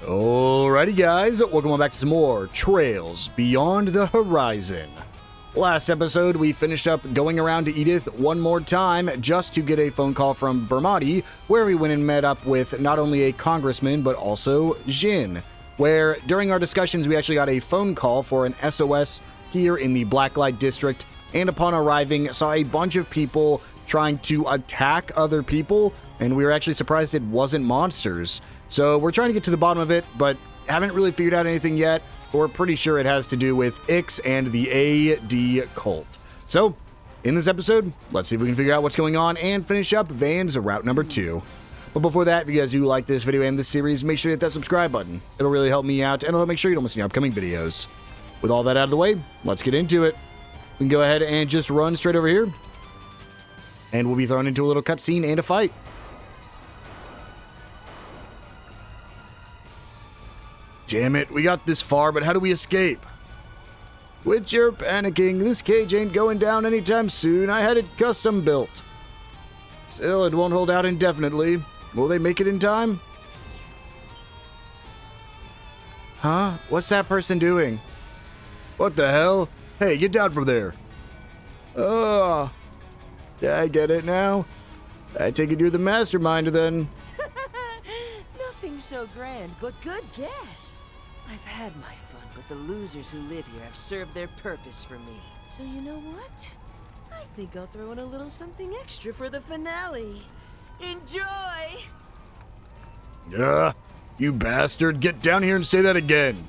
Alrighty guys, welcome on back to some more Trails Beyond the Horizon. Last episode, we finished up going around to Edith one more time just to get a phone call from Bermati, where we went and met up with not only a congressman, but also Jin, where during our discussions, we actually got a phone call for an SOS here in the Blacklight District, and upon arriving, saw a bunch of people trying to attack other people, and we were actually surprised it wasn't monsters. So we're trying to get to the bottom of it, but haven't really figured out anything yet. We're pretty sure it has to do with Ix and the AD cult. So, in this episode, let's see if we can figure out what's going on and finish up Van's route number 2. But before that, if you guys do like this video and this series, make sure to hit that subscribe button. It'll really help me out, and it'll make sure you don't miss any upcoming videos. With all that out of the way, let's get into it. We can go ahead and just run straight over here, and we'll be thrown into a little cutscene and a fight. Damn it, we got this far, but how do we escape? Quit your panicking. This cage ain't going down anytime soon. I had it custom built. Still, it won't hold out indefinitely. Will they make it in time? Huh? What's that person doing? What the hell? Hey, get down from there. Oh, yeah, I get it now. I take it you're the mastermind then. Nothing so grand, but good guess. I've had my fun, but the losers who live here have served their purpose for me. So you know what? I think I'll throw in a little something extra for the finale. Enjoy! You bastard. Get down here and say that again.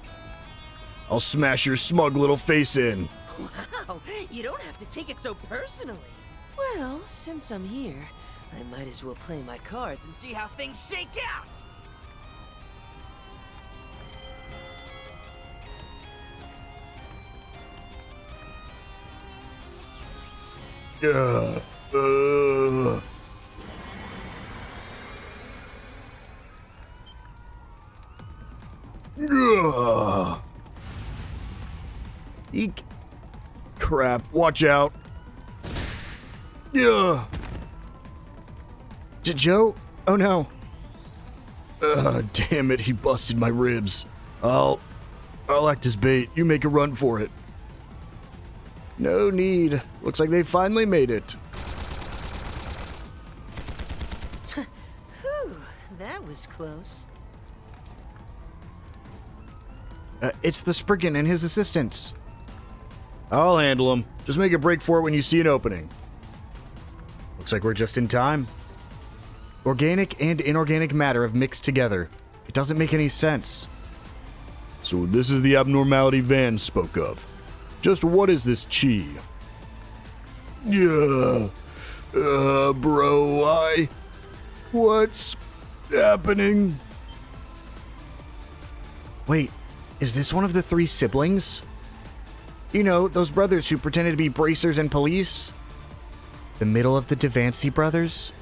I'll smash your smug little face in. Wow, you don't have to take it so personally. Well, since I'm here, I might as well play my cards and see how things shake out! Eek. Crap, watch out. Joe? Oh no. Damn it, he busted my ribs. I'll act as bait. You make a run for it. No need. Looks like they finally made it. Whew, that was close. It's the Spriggan and his assistants. I'll handle them. Just make a break for it when you see an opening. Looks like we're just in time. Organic and inorganic matter have mixed together. It doesn't make any sense. So this is the abnormality Van spoke of. Just what is this chi? Bro, what's happening? Wait, is this one of the 3 siblings? You know, those brothers who pretended to be bracers and police? The middle of the Devancy brothers?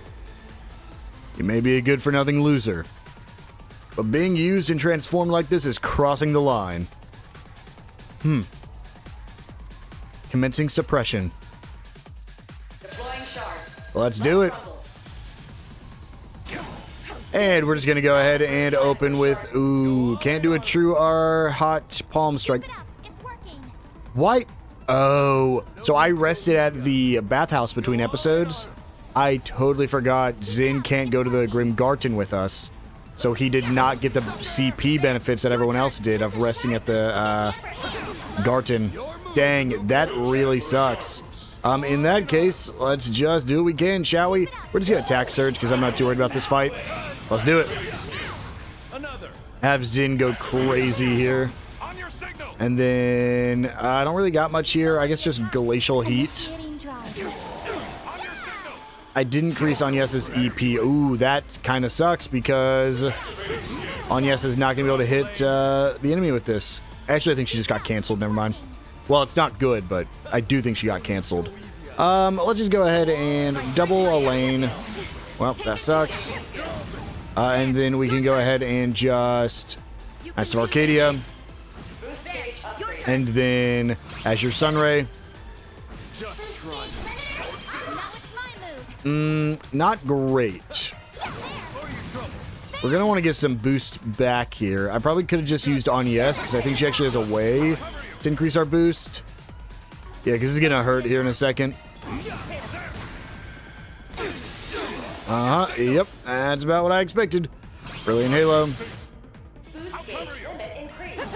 You may be a good-for-nothing loser, but being used and transformed like this is crossing the line. Commencing suppression. Deploying shards. Let's do it. And we're just going to go ahead and open with... Ooh, can't do a true R hot palm strike. What? Oh, so I rested at the bathhouse between episodes. I totally forgot Zin can't go to the Grim Garten with us. So he did not get the CP benefits that everyone else did of resting at the Garten. Dang, that really sucks. In that case, let's just do what we can, shall we? We're just gonna attack Surge because I'm not too worried about this fight. Let's do it. Have Zin go crazy here. And then, I don't really got much here. I guess just Glacial Heat. I didn't increase Agnes's EP. Ooh, that kind of sucks because Agnes is not going to be able to hit the enemy with this. Actually, I think she just got canceled. Never mind. Well, it's not good, but I do think she got canceled. Let's just go ahead and double Elaine. Well, that sucks. And then we can go ahead and just Knights of Arcadia. And then Azure Sunray. Not great. We're going to want to get some boost back here. I probably could have just used on yes, because I think she actually has a way to increase our boost. Yeah, because it's going to hurt here in a second. Yep, that's about what I expected. Brilliant Halo. Boost gauge limit increased.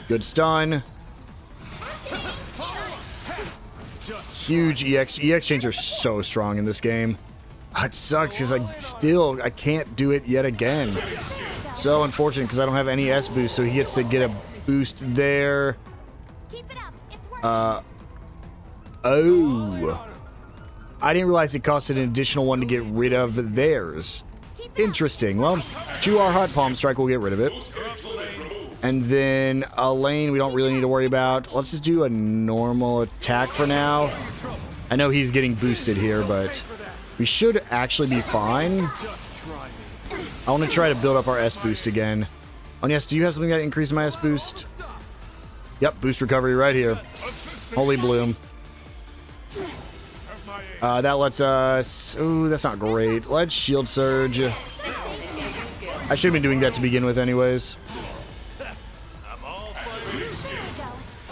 Good stun. Huge EX. EX chains are so strong in this game. It sucks because I can't do it yet again. So unfortunate because I don't have any S boost, so he gets to get a boost there. Oh. I didn't realize it costed an additional one to get rid of theirs. Interesting. Well, chew our hot palm strike will get rid of it. And then a lane we don't really need to worry about. Let's just do a normal attack for now. I know he's getting boosted here, but we should actually be fine. I want to try to build up our S boost again. Oh yes, do you have something that increases my S boost? Yep, boost recovery right here. Holy bloom. That lets us... Ooh, that's not great. Let's shield surge. I should have been doing that to begin with anyways.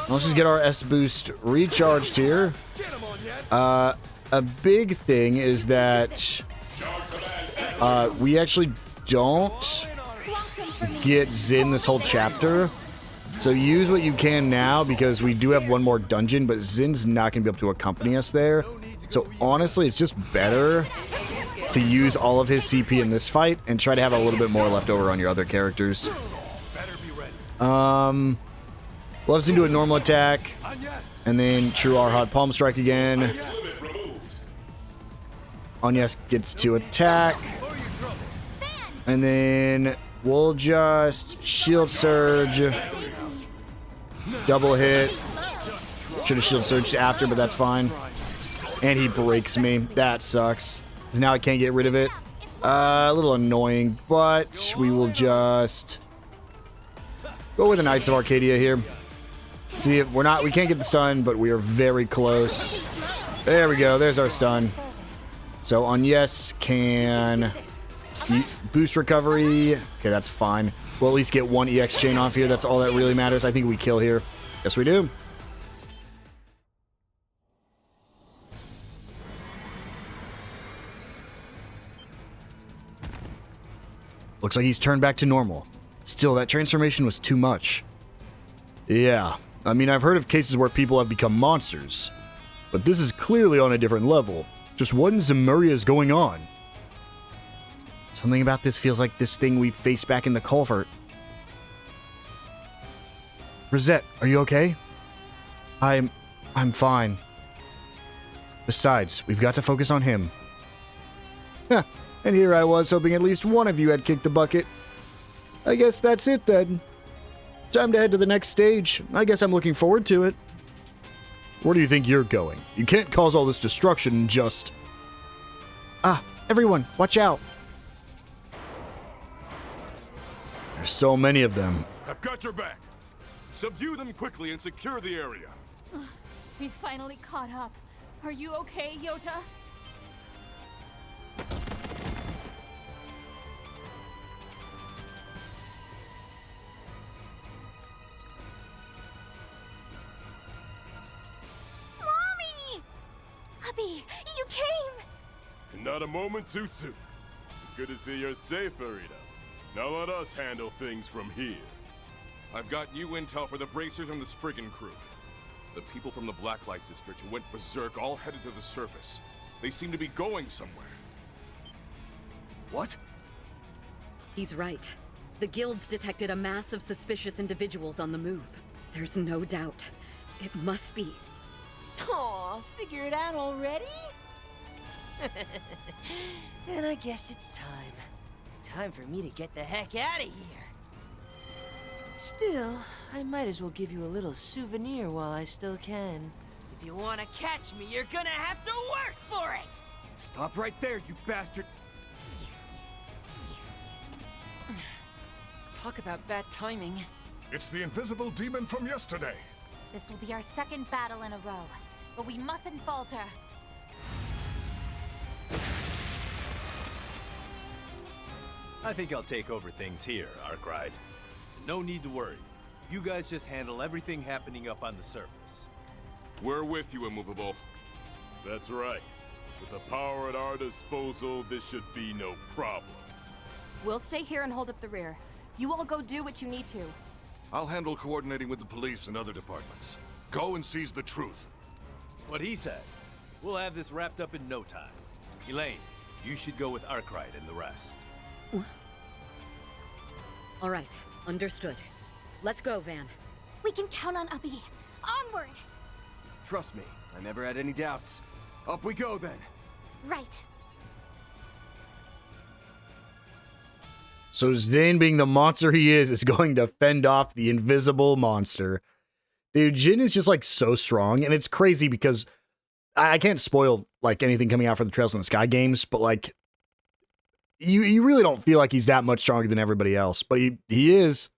Let's just get our S boost recharged here. A big thing is that we actually don't get Zin this whole chapter. So use what you can now because we do have one more dungeon, but Zin's not going to be able to accompany us there. So honestly, it's just better to use all of his CP in this fight and try to have a little bit more left over on your other characters. Loves to do a normal attack, and then true our hot palm strike again. Anyas gets to attack, and then we'll just shield surge, double hit. Should have shield surged after, but that's fine. And he breaks me. That sucks. Because now I can't get rid of it. A little annoying, but we will just go with the Knights of Arcadia here. See, if we can't get the stun, but we are very close. There we go. There's our stun. So on yes can boost recovery. Okay, that's fine. We'll at least get one EX chain off here. That's all that really matters. I think we kill here. Yes, we do. Looks like he's turned back to normal. Still, that transformation was too much. Yeah, I mean, I've heard of cases where people have become monsters. But this is clearly on a different level. Just what in Zemuria is going on? Something about this feels like this thing we faced back in the culvert. Rosette, are you okay? I'm fine. Besides, we've got to focus on him. Huh, and here I was hoping at least one of you had kicked the bucket. I guess that's it then. Time to head to the next stage. I guess I'm looking forward to it. Where do you think you're going? You can't cause all this destruction and just... Ah, everyone, watch out. There's so many of them. I've got your back. Subdue them quickly and secure the area. We finally caught up. Are you okay, Yota? Mommy! Hubby, you came! And not a moment too soon. It's good to see you're safe, Arita. Now let us handle things from here. I've got new intel for the Bracers and the Spriggan crew. The people from the Blacklight District who went berserk all headed to the surface. They seem to be going somewhere. What? He's right. The guilds detected a mass of suspicious individuals on the move. There's no doubt. It must be. Aw, figure it out already? Then I guess it's time. Time for me to get the heck out of here. Still, I might as well give you a little souvenir while I still can. If you want to catch me, you're gonna have to work for it! Stop right there, you bastard! Talk about bad timing. It's the invisible demon from yesterday. This will be our second battle in a row, but we mustn't falter. I think I'll take over things here, Arkwright. No need to worry. You guys just handle everything happening up on the surface. We're with you, Immovable. That's right. With the power at our disposal, this should be no problem. We'll stay here and hold up the rear. You all go do what you need to. I'll handle coordinating with the police and other departments. Go and seize the truth. What he said. We'll have this wrapped up in no time. Elaine, you should go with Arkwright and the rest. All right, understood. Let's go, Van. We can count on Uppy. Onward! Trust me, I never had any doubts. Up we go then. Right. So Zane, being the monster he is going to fend off the invisible monster. Dude, Jin is just like so strong, and it's crazy because I can't spoil like anything coming out for the Trails in the Sky games, but like you really don't feel like he's that much stronger than everybody else, but he is.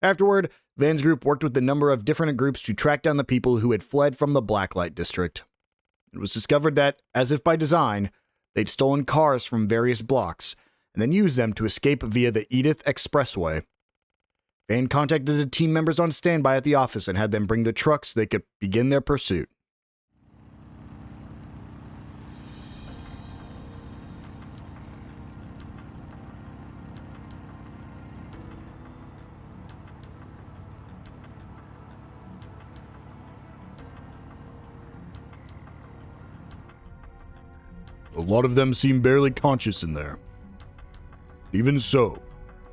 Afterward, Van's group worked with a number of different groups to track down the people who had fled from the Blacklight District. It was discovered that, as if by design, they'd stolen cars from various blocks and then used them to escape via the Edith Expressway. Van contacted the team members on standby at the office and had them bring the truck so they could begin their pursuit. A lot of them seem barely conscious in there. Even so,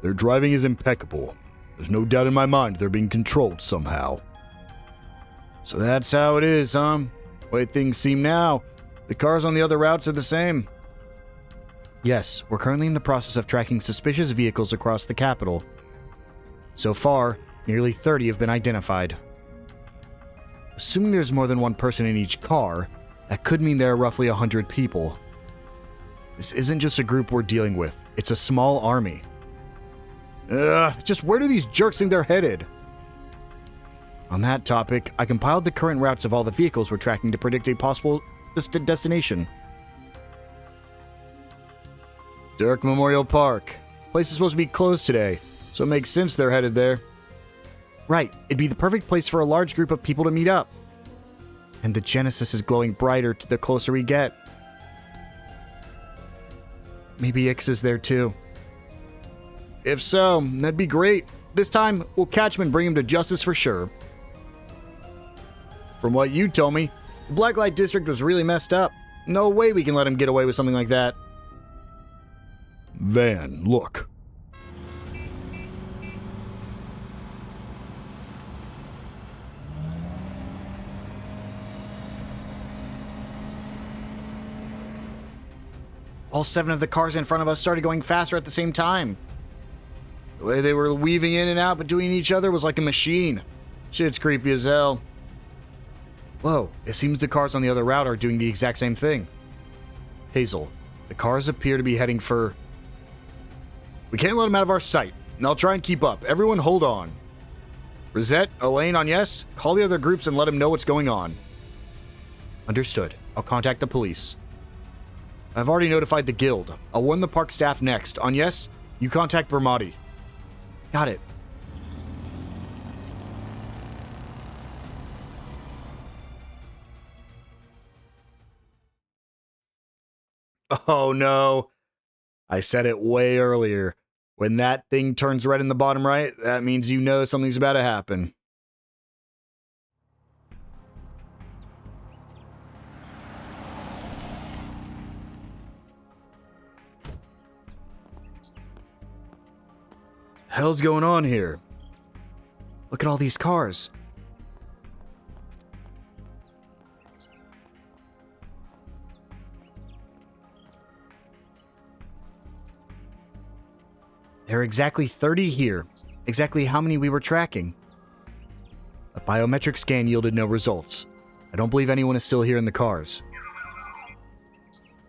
their driving is impeccable. There's no doubt in my mind they're being controlled somehow. So that's how it is, huh? The way things seem now, the cars on the other routes are the same. Yes, we're currently in the process of tracking suspicious vehicles across the capital. So far, nearly 30 have been identified. Assuming there's more than one person in each car, that could mean there are roughly 100 people. This isn't just a group we're dealing with, it's a small army. Just where do these jerks think they're headed? On that topic, I compiled the current routes of all the vehicles we're tracking to predict a possible destination. Dirk Memorial Park. Place is supposed to be closed today, so it makes sense they're headed there. Right, it'd be the perfect place for a large group of people to meet up. And the Genesis is glowing brighter the closer we get. Maybe Ix is there too. If so, that'd be great. This time, we'll catch him and bring him to justice for sure. From what you told me, the Blacklight District was really messed up. No way we can let him get away with something like that. Van, look. All 7 of the cars in front of us started going faster at the same time. The way they were weaving in and out between each other was like a machine. Shit's creepy as hell. Whoa, it seems the cars on the other route are doing the exact same thing. Hazel, the cars appear to be heading for... We can't let them out of our sight, and I'll try and keep up. Everyone hold on. Rosette, Elaine, Agnes, call the other groups and let them know what's going on. Understood. I'll contact the police. I've already notified the guild. I'll warn the park staff next. Agnes, you contact Bermati. Got it. Oh no. I said it way earlier. When that thing turns red in the bottom right, that means you know something's about to happen. Hell's going on here? Look at all these cars. There are exactly 30 here. Exactly how many we were tracking. A biometric scan yielded no results. I don't believe anyone is still here in the cars.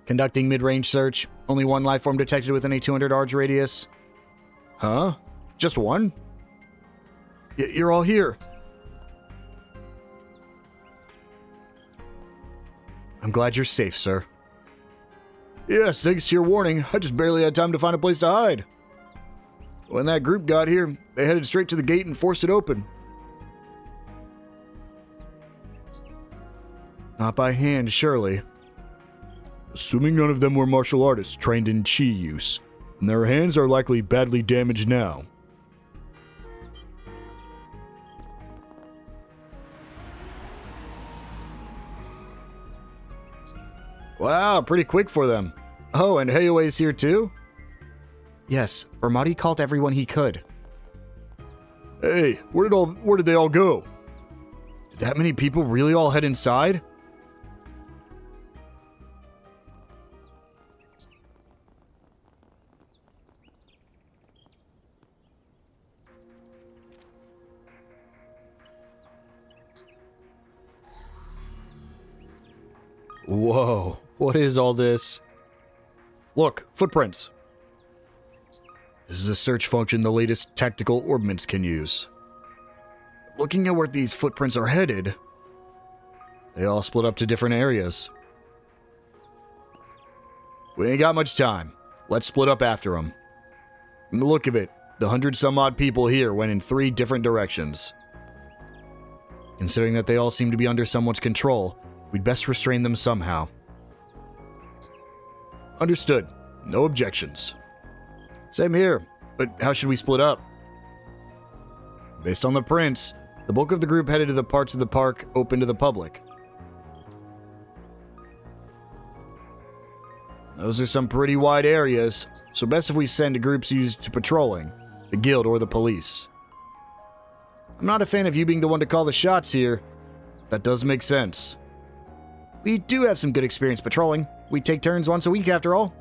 Conducting mid-range search. Only one life form detected within a 200 ARG radius. Huh? Just one? You're all here. I'm glad you're safe, sir. Yes, thanks to your warning, I just barely had time to find a place to hide. When that group got here, they headed straight to the gate and forced it open. Not by hand, surely. Assuming none of them were martial artists trained in chi use, and their hands are likely badly damaged now. Wow, pretty quick for them. Oh, and Heiouei's here too? Yes, Bermati called everyone he could. Hey, where did they all go? Did that many people really all head inside? Whoa, what is all this? Look, footprints. This is a search function the latest tactical orbments can use. Looking at where these footprints are headed, they all split up to different areas. We ain't got much time. Let's split up after them. From the look of it, the 100-some-odd people here went in 3 different directions. Considering that they all seem to be under someone's control, we'd best restrain them somehow. Understood. No objections. Same here, but how should we split up? Based on the prints, the bulk of the group headed to the parts of the park open to the public. Those are some pretty wide areas, so best if we send groups used to patrolling, the guild or the police. I'm not a fan of you being the one to call the shots here. That does make sense. We do have some good experience patrolling. We take turns once a week after all.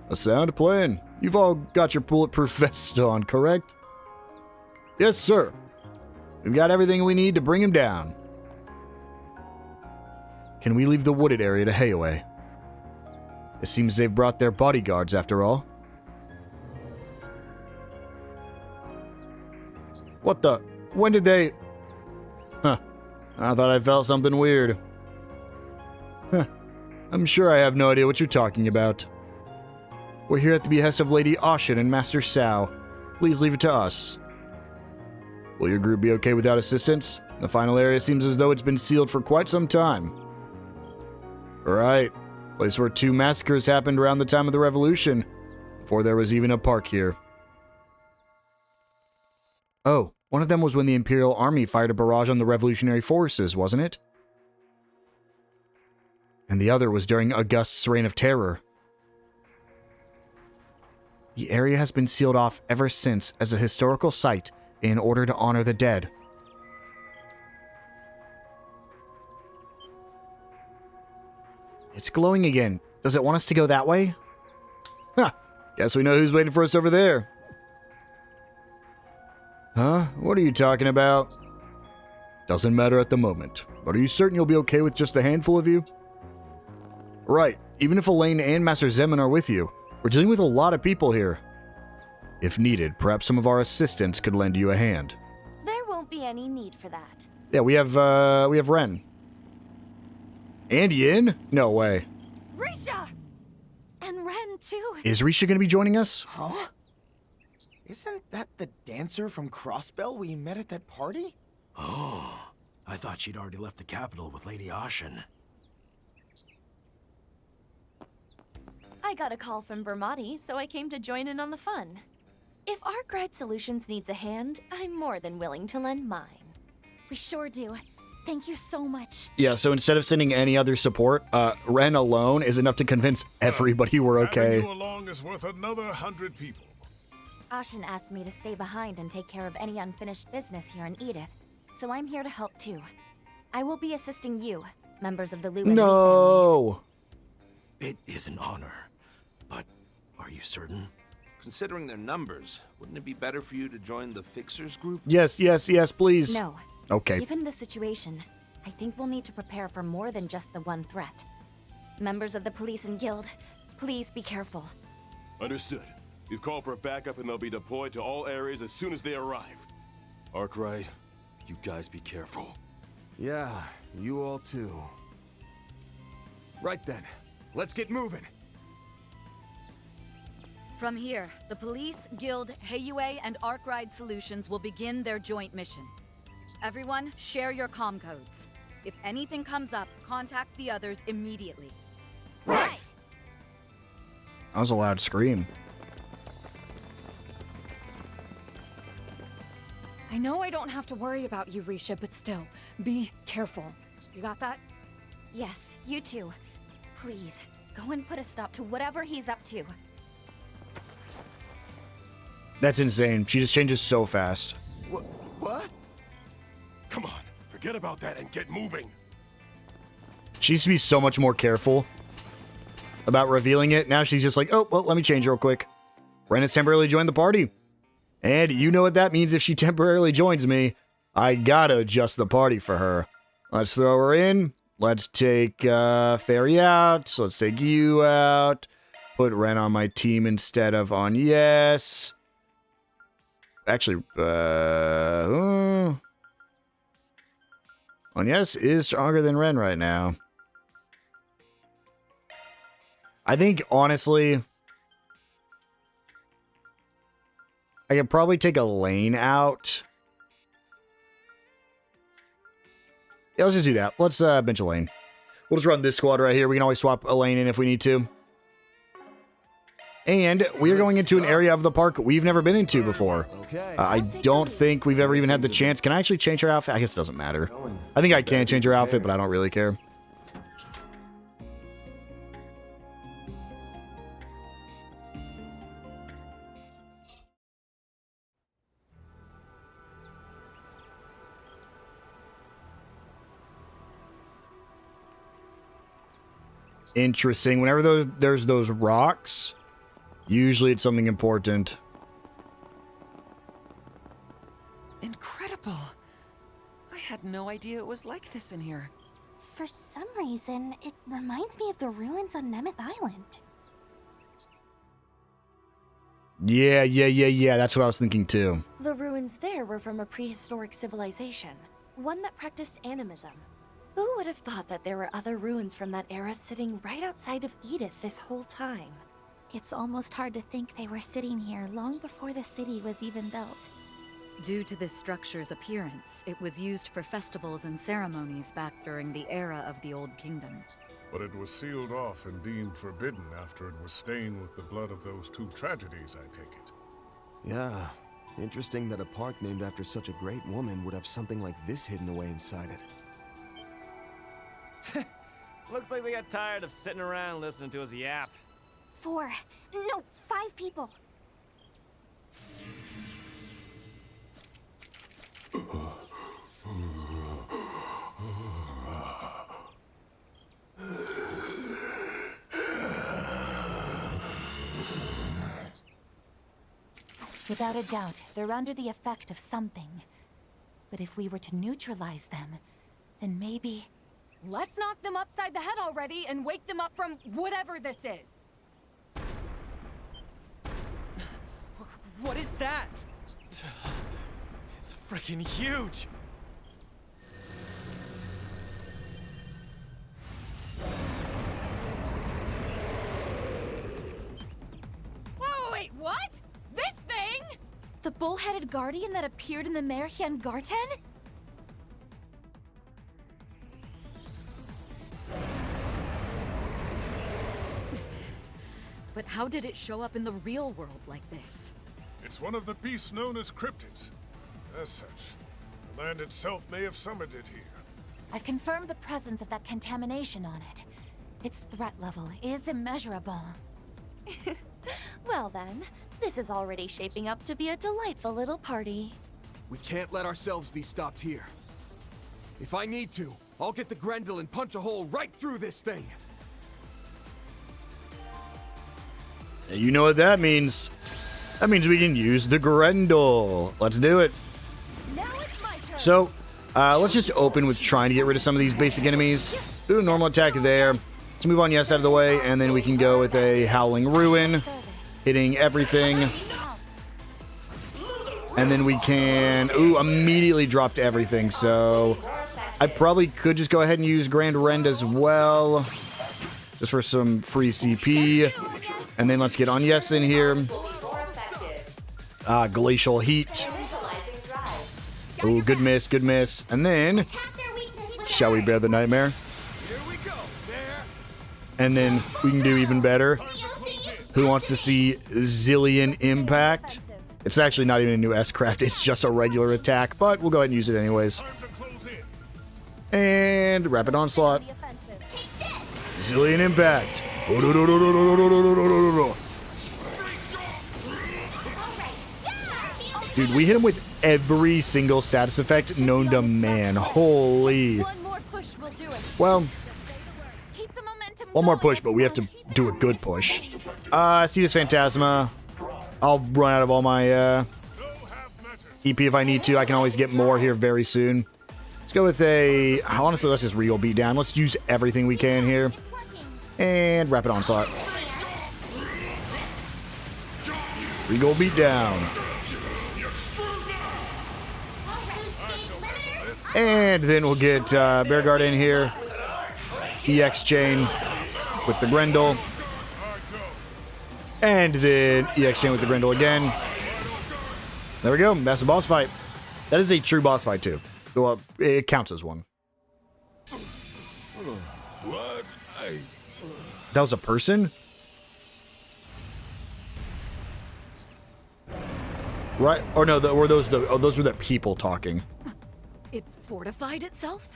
A sound plan. You've all got your bulletproof vest on, correct? Yes, sir. We've got everything we need to bring him down. Can we leave the wooded area to Heiouei? It seems they've brought their bodyguards after all. What the? When did they... Huh. I thought I felt something weird. Huh. I'm sure I have no idea what you're talking about. We're here at the behest of Lady Ashen and Master Sao. Please leave it to us. Will your group be okay without assistance? The final area seems as though it's been sealed for quite some time. Right. Place where 2 massacres happened around the time of the Revolution, before there was even a park here. Oh, one of them was when the Imperial Army fired a barrage on the revolutionary forces, wasn't it? And the other was during August's reign of terror. The area has been sealed off ever since as a historical site in order to honor the dead. It's glowing again. Does it want us to go that way? Huh. Guess we know who's waiting for us over there. Huh? What are you talking about? Doesn't matter at the moment. But are you certain you'll be okay with just a handful of you? Right. Even if Elaine and Master Zemun are with you, we're dealing with a lot of people here. If needed, perhaps some of our assistants could lend you a hand. There won't be any need for that. Yeah, we have Ren. And Yin? No way. Risha! And Ren, too. Is Risha going to be joining us? Huh? Isn't that the dancer from Crossbell we met at that party? Oh, I thought she'd already left the capital with Lady Ashen. I got a call from Bermati, so I came to join in on the fun. If Arkwright Solutions needs a hand, I'm more than willing to lend mine. We sure do. Thank you so much. Yeah, so instead of sending any other support, Ren alone is enough to convince everybody we're okay. Having you along is worth another 100 people. Ashen asked me to stay behind and take care of any unfinished business here in Edith, so I'm here to help too. I will be assisting you, members of the Lu and Lee families. No! It is an honor, but are you certain? Considering their numbers, wouldn't it be better for you to join the Fixers group? Yes, yes, yes, please. No. Okay. Given the situation, I think we'll need to prepare for more than just the one threat. Members of the police and guild, please be careful. Understood. We've called for backup and they'll be deployed to all areas as soon as they arrive. Arkwright, you guys be careful. Yeah, you all too. Right then, let's get moving. From here, the police, guild, Heiyue, and Arkwright Solutions will begin their joint mission. Everyone, share your comm codes. If anything comes up, contact the others immediately. Right! That was a loud scream. I know I don't have to worry about you, Risha, but still, be careful. You got that? Yes, you too. Please, go and put a stop to whatever he's up to. That's insane. She just changes so fast. What? Come on, forget about that and get moving. She used to be so much more careful about revealing it. Now she's just like, oh, well, let me change real quick. Ren has temporarily joined the party. And you know what that means if she temporarily joins me. I gotta adjust the party for her. Let's throw her in. Let's take Fairy out. So let's take you out. Put Ren on my team instead of on Yes. Actually, on Yes is stronger than Ren right now. I think, honestly, I could probably take a lane out. Yeah, let's just do that. Let's bench a lane. We'll just run this squad right here. We can always swap a lane in if we need to. And we are going into an area of the park we've never been into before. I don't think we've ever even had the chance. Can I actually change her outfit? I guess it doesn't matter. I think I can change her outfit, but I don't really care. Interesting. Whenever there's those rocks, usually it's something important. Incredible. I had no idea it was like this in here. For some reason, it reminds me of the ruins on Nemeth Island. Yeah. That's what I was thinking too. The ruins there were from a prehistoric civilization, one that practiced animism. Who would have thought that there were other ruins from that era sitting right outside of Edith this whole time? It's almost hard to think they were sitting here long before the city was even built. Due to this structure's appearance, it was used for festivals and ceremonies back during the era of the Old Kingdom. But it was sealed off and deemed forbidden after it was stained with the blood of those two tragedies, I take it. Yeah. Interesting that a park named after such a great woman would have something like this hidden away inside it. Looks like they got tired of sitting around listening to us yap. 5 people. Without a doubt, they're under the effect of something. But if we were to neutralize them, then maybe... Let's knock them upside the head already and wake them up from whatever this is. What is that? It's freaking huge! Whoa, wait, what? This thing? The bull-headed guardian that appeared in the Merhian Garten? But how did it show up in the real world like this? It's one of the beasts known as cryptids. As such, the land itself may have summoned it here. I've confirmed the presence of that contamination on it. Its threat level is immeasurable. Well then, this is already shaping up to be a delightful little party. We can't let ourselves be stopped here. If I need to, I'll get the Grendel and punch a hole right through this thing. You know what that means. That means we can use the Grendel. Let's do it. Now it's my turn. So, let's just open with trying to get rid of some of these basic enemies. Do a normal attack there. Let's move on Yes out of the way, and then we can go with a Howling Ruin, hitting everything. And then we can... Ooh, immediately dropped everything, so... I probably could just go ahead and use Grand Rend as well. Just for some free CP. And then let's get Agnes in here. Glacial Heat. Oh, good miss, good miss. And then, shall we bear the nightmare? And then we can do even better. Who wants to see Zillion Impact? It's actually not even a new S-Craft, it's just a regular attack, but we'll go ahead and use it anyways. And Rapid Onslaught. Zillion Impact. Dude, we hit him with every single status effect known to man. Holy. Well, one more push, but we have to do a good push. See this Phantasma. I'll run out of all my EP if I need to. I can always get more here very soon. Let's go with a... Honestly, let's just Regal Beatdown. Let's use everything we can here. And Rapid Onslaught. Regal Beatdown. And then we'll get Bearguard in here. EX Chain with the Grendel. And then EX Chain with the Grendel again. There we go. That's a boss fight. That is a true boss fight, too. Well, it counts as one. What? That was a person? Right? Or no, were those were the people talking. It fortified itself?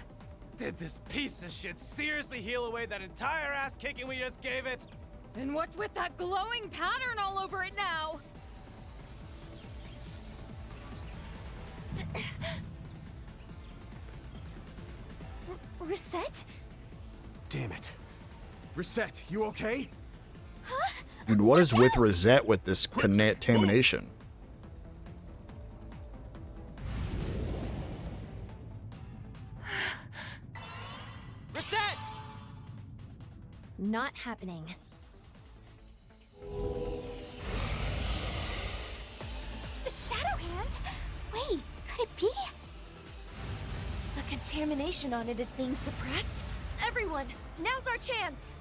Did this piece of shit seriously heal away that entire ass kicking we just gave it? And what's with that glowing pattern all over it now? Reset? Damn it. Reset, you okay? Huh? Dude, what is with Rosette with this contamination? Reset! Not happening. The Shadow Hand? Wait, could it be? The contamination on it is being suppressed? Everyone, now's our chance!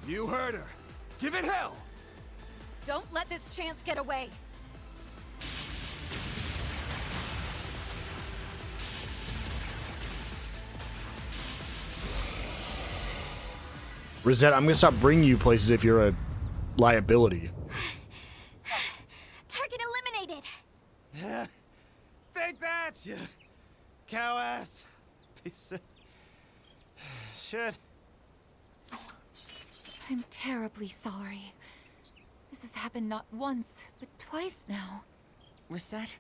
You heard her. Give it hell! Don't let this chance get away. Rosette, I'm gonna stop bringing you places if you're a liability. Target eliminated! Take that, you cow ass piece of shit. I'm terribly sorry. This has happened not once, but twice now. Reset,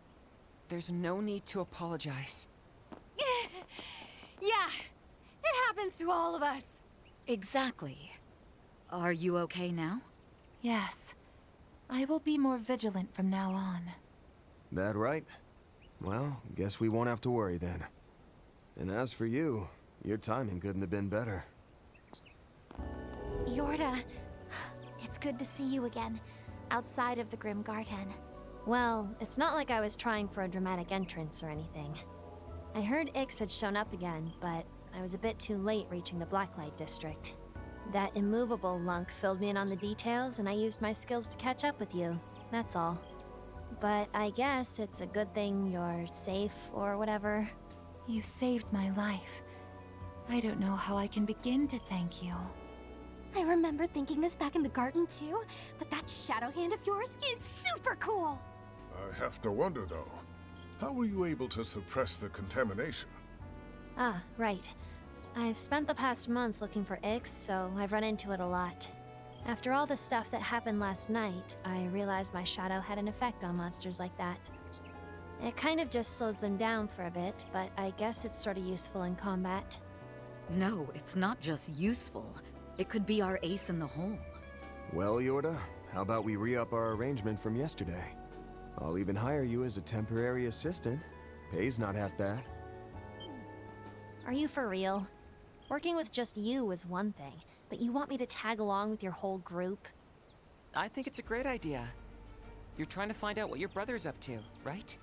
there's no need to apologize. Yeah, it happens to all of us. Exactly. Are you okay now? Yes. I will be more vigilant from now on. That right? Well, guess we won't have to worry then. And as for you, your timing couldn't have been better. Yorda, it's good to see you again, outside of the Grim Garden. Well, it's not like I was trying for a dramatic entrance or anything. I heard Ix had shown up again, but I was a bit too late reaching the Blacklight District. That immovable lunk filled me in on the details, and I used my skills to catch up with you. That's all. But I guess it's a good thing you're safe or whatever. You saved my life. I don't know how I can begin to thank you. I remember thinking this back in the garden too, but that Shadow Hand of yours is super cool! I have to wonder, though. How were you able to suppress the contamination? Ah, right. I've spent the past month looking for Ix, so I've run into it a lot. After all the stuff that happened last night, I realized my shadow had an effect on monsters like that. It kind of just slows them down for a bit, but I guess it's sort of useful in combat. No, it's not just useful. It could be our ace in the hole. Well, Yorda, how about we re-up our arrangement from yesterday? I'll even hire you as a temporary assistant. Pay's not half bad. Are you for real? Working with just you is one thing, but you want me to tag along with your whole group? I think it's a great idea. You're trying to find out what your brother's up to, right?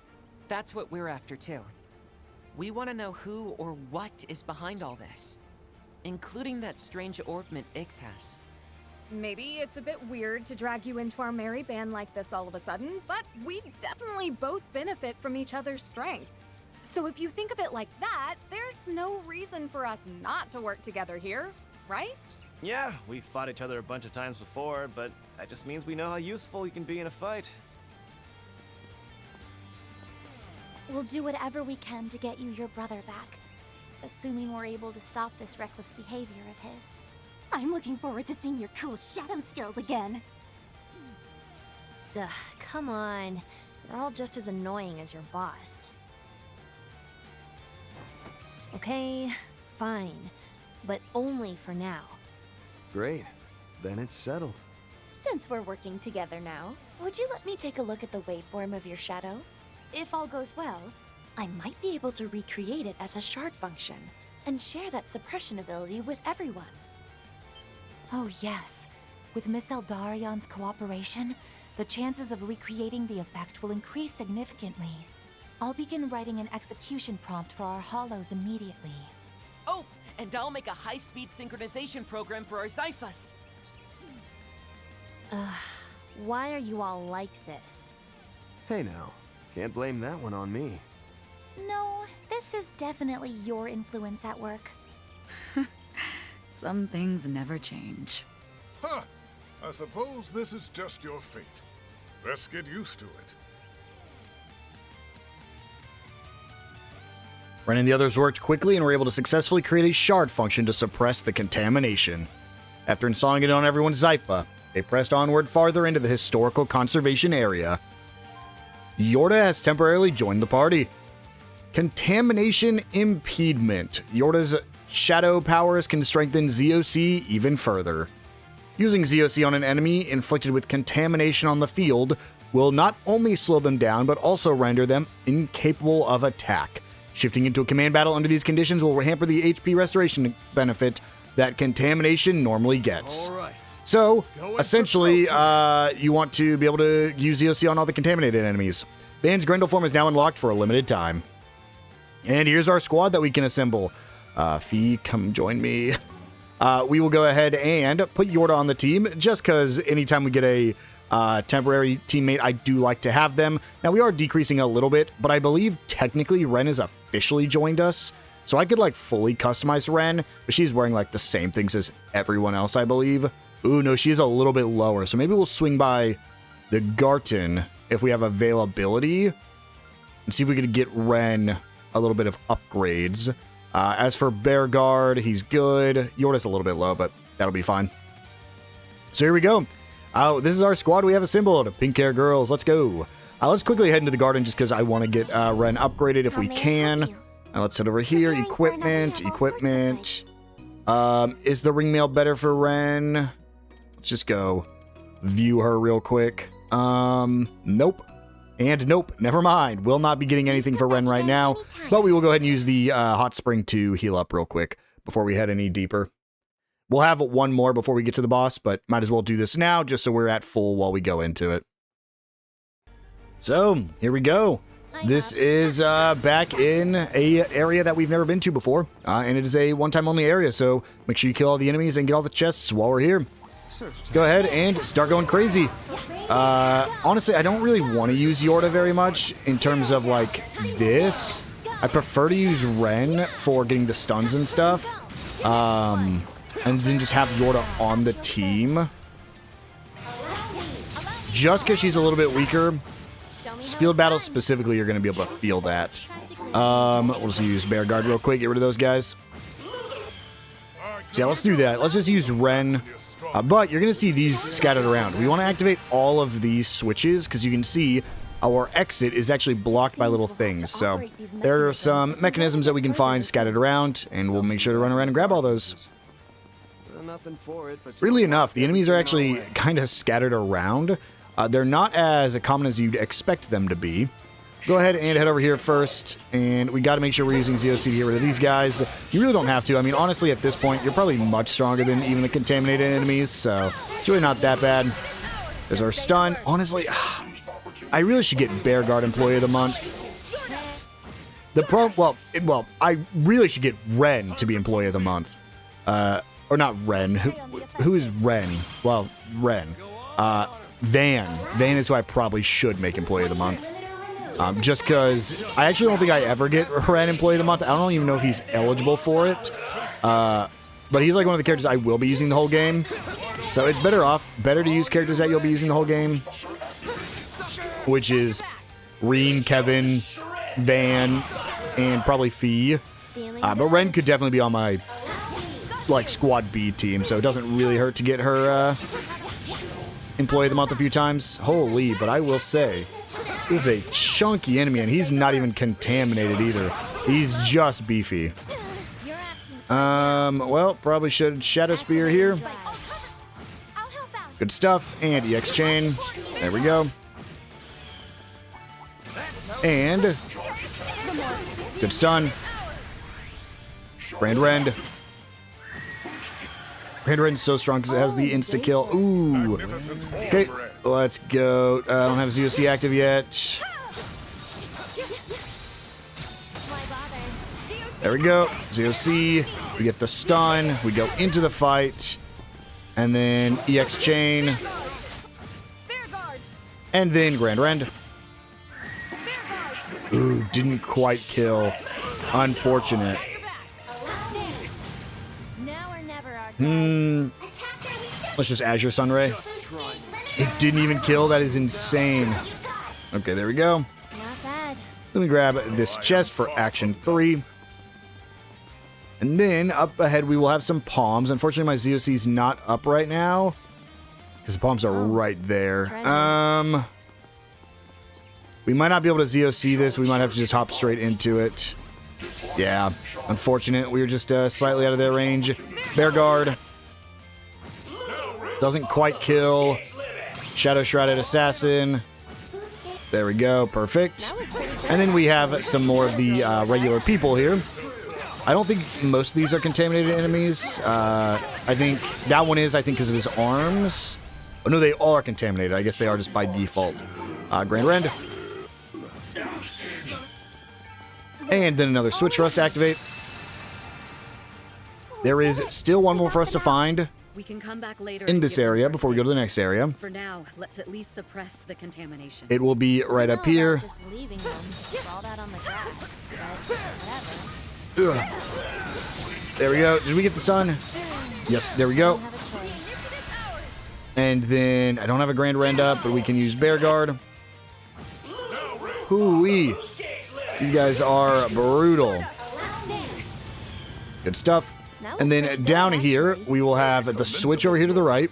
That's what we're after too. We want to know who or what is behind all this, including that strange orbment Ix has. maybe it's a bit weird to drag you into our merry band like this all of a sudden, but we definitely both benefit from each other's strength. So if you think of it like that, there's no reason for us not to work together here, right? Yeah, we've fought each other a bunch of times before, but that just means we know how useful you can be in a fight. We'll do whatever we can to get you your brother back, assuming we're able to stop this reckless behavior of his. I'm looking forward to seeing your cool shadow skills again. Ugh, come on. You're all just as annoying as your boss. Okay, fine. But only for now. Great. Then it's settled. Since we're working together now, would you let me take a look at the waveform of your shadow? If all goes well, I might be able to recreate it as a shard function and share that suppression ability with everyone. Oh yes. With Miss Eldarion's cooperation, the chances of recreating the effect will increase significantly. I'll begin writing an execution prompt for our hollows immediately. Oh, and I'll make a high-speed synchronization program for our Zyphus. Why are you all like this? Hey now, can't blame that one on me. No, this is definitely your influence at work. Some things never change. Huh. I suppose this is just your fate. Best get used to it. Ren and the others worked quickly and were able to successfully create a shard function to suppress the contamination. After installing it on everyone's Zypha, they pressed onward farther into the historical conservation area. Yorda has temporarily joined the party. Contamination Impediment. Yorda's shadow powers can strengthen ZOC even further. Using ZOC on an enemy inflicted with contamination on the field will not only slow them down, but also render them incapable of attack. Shifting into a command battle under these conditions will hamper the HP restoration benefit that contamination normally gets. All right. So, essentially, you want to be able to use ZOC on all the contaminated enemies. Band's Grendel form is now unlocked for a limited time. And here's our squad that we can assemble. Fee, come join me. We will go ahead and put Yorda on the team, just because anytime we get a temporary teammate, I do like to have them. Now, we are decreasing a little bit, but I believe technically Ren has officially joined us. So I could, like, fully customize Ren, but she's wearing, like, the same things as everyone else, I believe. Ooh, no, she is a little bit lower. So maybe we'll swing by the Garten if we have availability and see if we could get Ren a little bit of upgrades. As for Bearguard, he's good. Yorda's a little bit low, but that'll be fine. So here we go. This is our squad we have assembled. Pink hair girls, let's go. Let's quickly head into the garden just because I want to get Ren upgraded if we can. Let's head over here. Equipment. Is the ring mail better for Ren? Let's just go view her real quick. Nope. And nope, never mind. We'll not be getting anything for Ren right now, but we will go ahead and use the hot spring to heal up real quick before we head any deeper. We'll have one more before we get to the boss, but might as well do this now just so we're at full while we go into it. So, here we go. This is back in a area that we've never been to before, and it is a one-time only area, so make sure you kill all the enemies and get all the chests while we're here. Let's go ahead and start going crazy. Honestly, I don't really want to use Yorda very much in terms of, like, this. I prefer to use Ren for getting the stuns and stuff. And then just have Yorda on the team. Just because she's a little bit weaker. Field battles specifically, you're going to be able to feel that. We'll just use Bearguard real quick, get rid of those guys. So yeah, let's do that. Let's just use Ren. But you're going to see these scattered around. We want to activate all of these switches because you can see our exit is actually blocked by little things. So there are some mechanisms that we can find scattered around, and we'll make sure to run around and grab all those. Really enough, the enemies are actually kind of scattered around. They're not as common as you'd expect them to be. Go ahead and head over here first, and we got to make sure we're using ZOC to get rid of these guys. You really don't have to. I mean, honestly, at this point, you're probably much stronger than even the contaminated enemies, so it's really not that bad. There's our stun. Honestly, I really should get Bearguard Employee of the Month. The problem, well, I really should get Ren to be Employee of the Month. or not Ren. Who is Ren? Well, Ren. Van. Van is who I probably should make Employee of the Month. Just because I actually don't think I ever get Ren Employee of the Month. I don't even know if he's eligible for it. But he's like one of the characters I will be using the whole game. So it's better to use characters that you'll be using the whole game. Which is Reen, Kevin, Van, and probably Fee. But Ren could definitely be on my like Squad B team, so it doesn't really hurt to get her Employee of the Month a few times. Holy, but I will say, this is a chunky enemy, and he's not even contaminated either. He's just beefy. Well, probably should Shadow Spear here. Good stuff. And EX Chain. There we go. And good stun. Grand Rend. Grand Rend's so strong because it has the insta-kill. Ooh. Okay, let's go. I don't have ZOC active yet. There we go. ZOC. We get the stun. We go into the fight. And then EX Chain. And then Grand Rend. Ooh, didn't quite kill. Unfortunate. Let's just Azure Sunray. It didn't even kill. That is insane. Okay, there we go. Not bad. Let me grab this chest for Action 3. And then up ahead we will have some palms. Unfortunately, my ZOC's not up right now because the palms are right there. We might not be able to ZOC this. We might have to just hop straight into it. Yeah, unfortunate. We were just slightly out of their range. Bear Guard. Doesn't quite kill. Shadow Shrouded Assassin. There we go. Perfect. And then we have some more of the regular people here. I don't think most of these are contaminated enemies. I think that one is, because of his arms. Oh, no, they all are contaminated. I guess they are just by default. Grand Rend. And then another switch for us to activate. There is still one more for us to find We can come back later in this area before we go to the next area. For now, let's at least suppress the contamination. It will be right up here. Just leaving them sprawled out on the grass, but whatever. Ugh. There we go. Did we get the stun? Yes, there we go. And then I don't have a Grand Rend up, but we can use Bear Guard. Hoo-wee. These guys are brutal. Good stuff. And then down here, we will have the switch over here to the right.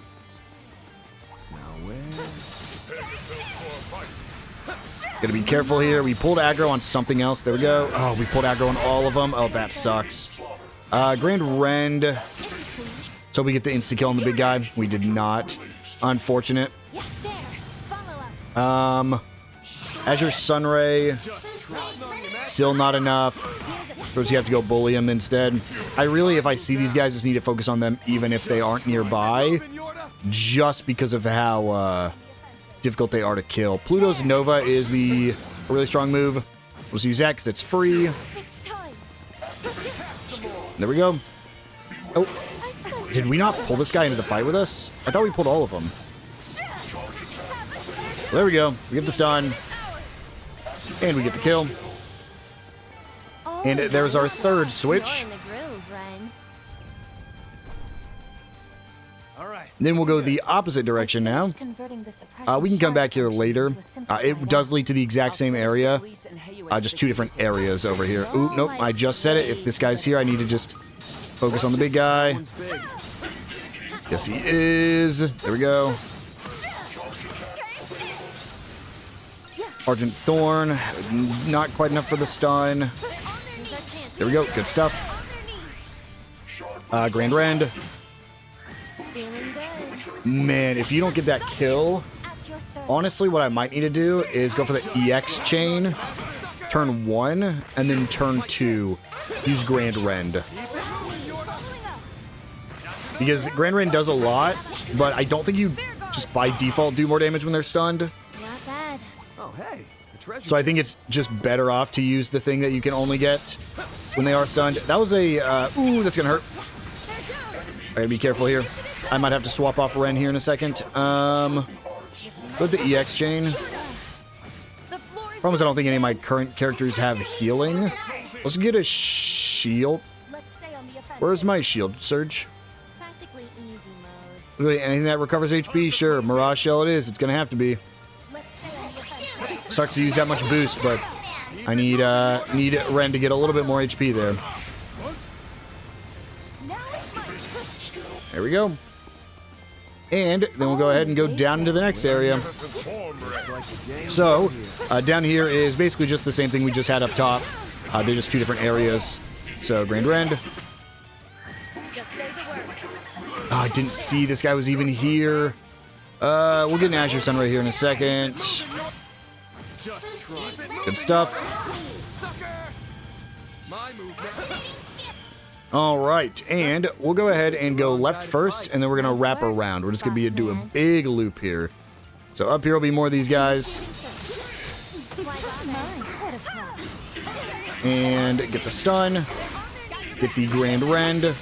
Gotta be careful here. We pulled aggro on something else. There we go. Oh, we pulled aggro on all of them. Oh, that sucks. Grand Rend. So we get the insta-kill on the big guy. We did not. Unfortunate. Azure Sunray. Still not enough. First, you have to go bully him instead. I really, if I see these guys, just need to focus on them even if they aren't nearby. Just because of how difficult they are to kill. Pluto's Nova is a really strong move. We'll just use that because it's free. There we go. Oh. Did we not pull this guy into the fight with us? I thought we pulled all of them. There we go. We get the stun. And we get the kill. And there's our third switch. Then we'll go the opposite direction now. We can come back here later. It does lead to the exact same area. Just two different areas over here. Ooh, nope, I just said it. If this guy's here, I need to just focus on the big guy. Yes, he is. There we go. Argent Thorn. Not quite enough for the stun. There we go. Good stuff. Grand Rend. Man, if you don't get that kill, honestly, what I might need to do is go for the EX chain, turn 1, and then turn 2. Use Grand Rend. Because Grand Rend does a lot, but I don't think you just by default do more damage when they're stunned. Not bad. Oh, hey. So I think it's just better off to use the thing that you can only get when they are stunned. That was a... ooh, that's going to hurt. gotta be careful here. I might have to swap off Ren here in a second. Go with the EX chain. Problem is I don't think any of my current characters have healing. Let's get a shield. Where's my shield, Surge? Practically easy mode. Wait, anything that recovers HP? Sure, Mirage Shell it is. It's gonna have to be. Sucks to use that much boost, but I need Ren to get a little bit more HP there. There we go. And then we'll go ahead and go down into the next area. So, down here is basically just the same thing we just had up top. They're just two different areas. So, Grand Rend. Oh, I didn't see this guy was even here. We'll get an Azure Sun right here in a second. Good stuff. All right, and we'll go ahead and go left first, and then we're going to wrap around. We're just going to do a big loop here. So up here will be more of these guys. And get the stun. Get the Grand Rend.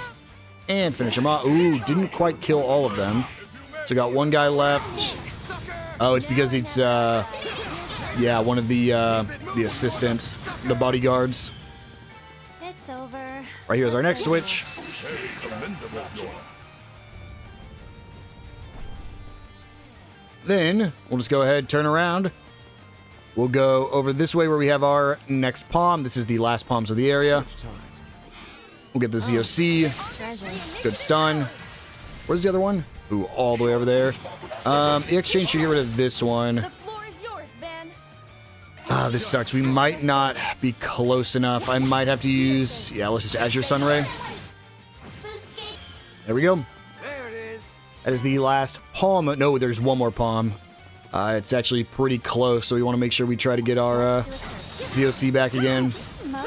And finish him off. Ooh, didn't quite kill all of them. So got one guy left. Oh, it's because it's, yeah, one of the assistants, the bodyguards. It's over. Right here is our next switch. Then we'll just go ahead, turn around. We'll go over this way where we have our next palm. This is the last palms of the area. We'll get the ZOC. Good stun. Where's the other one? Ooh, all the way over there. The exchange should get rid of this one. Ah, this sucks. We might not be close enough. I might have to use... Yeah, let's just Azure Sunray. There we go. There it is. That is the last palm. No, there's one more palm. It's actually pretty close, so we want to make sure we try to get our ZOC back again. I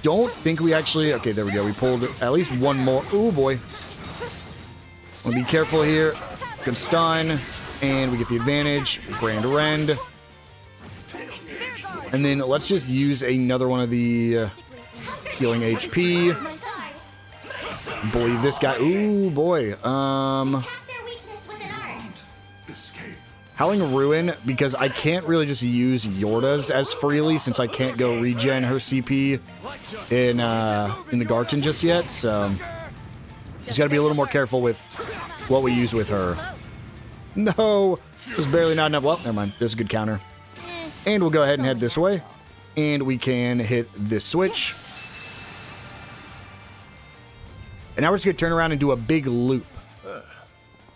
don't think we actually... Okay, there we go. We pulled at least one more. Ooh, boy. Want to be careful here. Good stun. And we get the advantage. Grand Rend. And then let's just use another one of the healing HP. Believe this guy. Ooh, boy. Howling Ruin, because I can't really just use Yorda's as freely since I can't go regen her CP in the Garten just yet. So just got to be a little more careful with what we use with her. No, there's barely not enough. Well, never mind. There's a good counter. And we'll go ahead and head this way. And we can hit this switch. And now we're just going to turn around and do a big loop.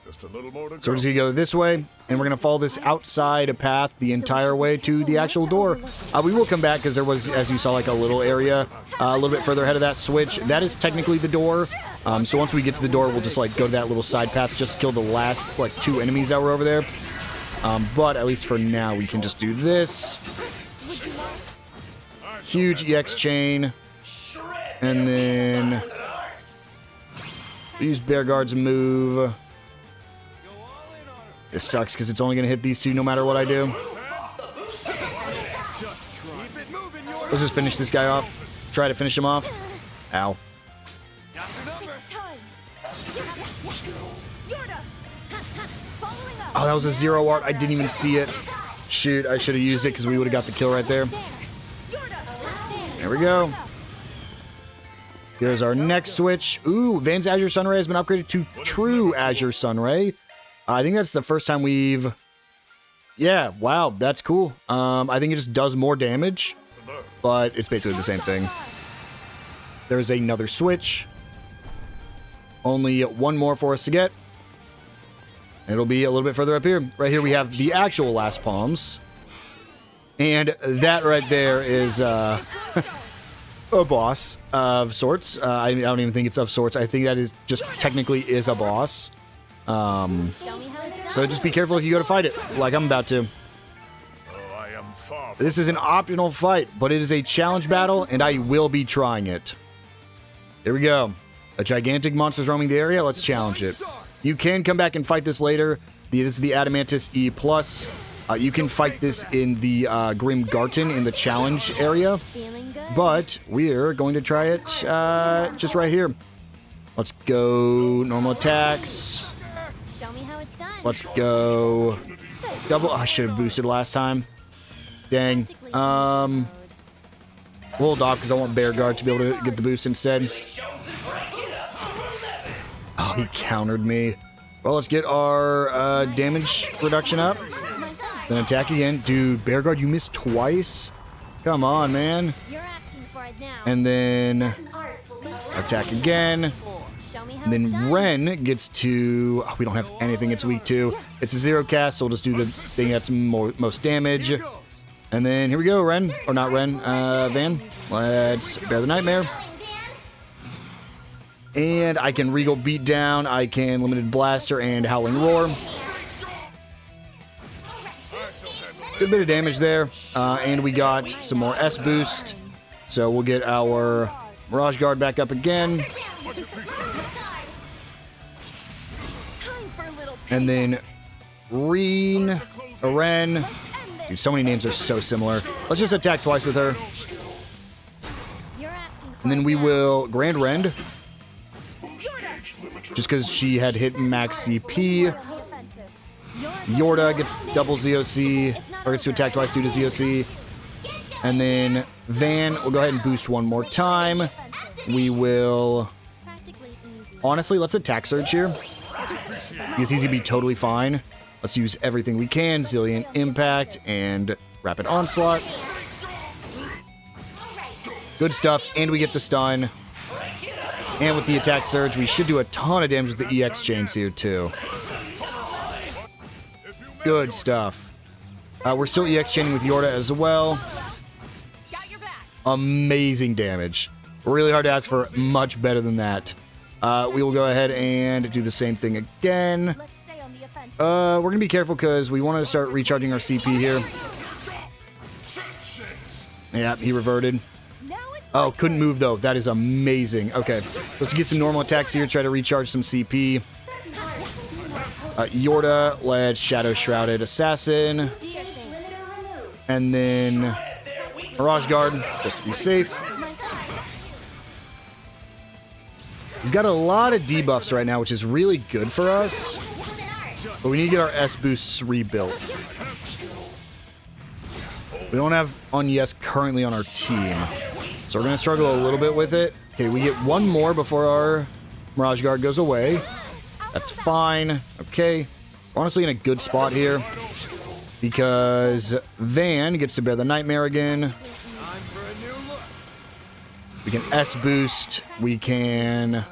Just a little more to go. So we're just going to go this way. And we're going to follow this outside path the entire way to the actual door. We will come back because there was, as you saw, like a little area a little bit further ahead of that switch. That is technically the door. So once we get to the door, we'll just like go to that little side path just to kill the last like 2 enemies that were over there. But at least for now, we can just do this. Huge EX chain. And then use Bear Guard's move. This sucks because it's only going to hit these two no matter what I do. Let's just finish this guy off. Try to finish him off. Ow. Oh, that was a 0 art. I didn't even see it. Shoot, I should have used it because we would have got the kill right there. There we go. Here's our next switch. Ooh, Van's Azure Sunray has been upgraded to True Azure Sunray. I think that's the first time we've... Yeah, wow, that's cool. I think it just does more damage, but it's basically the same thing. There's another switch. Only one more for us to get. It'll be a little bit further up here. Right here we have the actual last palms. And that right there is a boss of sorts. I don't even think it's of sorts. I think that is just technically is a boss. So just be careful if you go to fight it, like I'm about to. This is an optional fight, but it is a challenge battle, and I will be trying it. Here we go. A gigantic monster's roaming the area. Let's challenge it. You can come back and fight this later. This is the Adamantis E+. You can fight this in the Grim Garden in the challenge area, but we're going to try it just right here. Let's go normal attacks. Show me how it's done. Let's go double. I should have boosted last time. Dang. Hold off because I want Bear Guard to be able to get the boost instead. Oh, he countered me. Well, let's get our damage reduction up. Then attack again. Dude, Bear Guard, you missed twice? Come on, man. You're asking for it now. And then attack again. And then Ren gets to... Oh, we don't have anything it's weak to. It's a 0 cast, so we'll just do the thing that's most damage. And then here we go, Ren. Or not Ren, Van. Let's bear the Nightmare. And I can Regal Beatdown, I can Limited Blaster, and Howling Roar. Good bit of damage there. And we got some more S boost. So we'll get our Mirage Guard back up again. And then Ren. Dude, so many names are so similar. Let's just attack twice with her. And then we will Grand Rend. Just because she had hit max CP. Yorda gets double ZOC, or gets to attack twice due to ZOC. And then Van will go ahead and boost one more time. We will... Honestly, let's attack Surge here. Because he's going to be totally fine. Let's use everything we can. Zillion Impact and Rapid Onslaught. Good stuff. And we get the stun. And with the attack surge, we should do a ton of damage with the EX chains here, too. Good stuff. We're still EX chaining with Yorda as well. Amazing damage. Really hard to ask for much better than that. We will go ahead and do the same thing again. We're going to be careful because we want to start recharging our CP here. Yeah, he reverted. Oh, couldn't move, though. That is amazing. Okay, let's get some normal attacks here. Try to recharge some CP. Yorda, let's Shadow Shrouded Assassin. And then Mirage Guard, just to be safe. He's got a lot of debuffs right now, which is really good for us. But we need to get our S boosts rebuilt. We don't have Agnes currently on our team. So we're going to struggle a little bit with it. Okay, we get one more before our Mirage Guard goes away. That's fine. Okay. We're honestly in a good spot here. Because Van gets to bear the Nightmare again. We can S boost. We can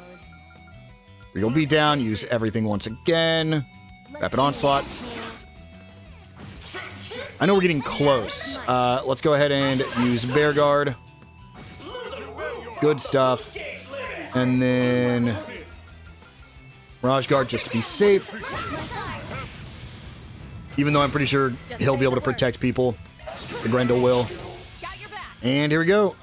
Regal Beatdown. Use everything once again. Rapid Onslaught. I know we're getting close. Let's go ahead and use Bear Guard. Good stuff. And then Mirage Guard just to be safe. Even though I'm pretty sure he'll be able to protect people. The Grendel will. And here we go.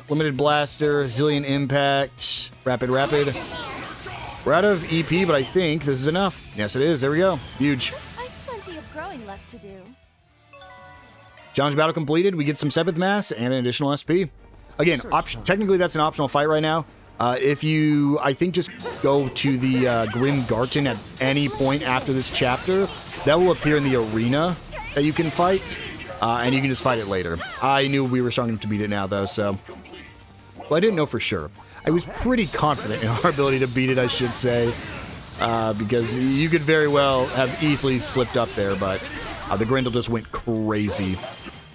Limited Blaster, Zillion Impact, Rapid. We're out of EP, but I think this is enough. Yes, it is. There we go. Huge. I've plenty of growing left to do. Challenge battle completed. We get some Seventh Mass and an additional SP. Again, technically that's an optional fight right now. If you, I think, just go to the Grim Garden at any point after this chapter, that will appear in the arena that you can fight, and you can just fight it later. I knew we were starting to beat it now, though, so... Well, I didn't know for sure. I was pretty confident in our ability to beat it, I should say, because you could very well have easily slipped up there, but the Grendel just went crazy.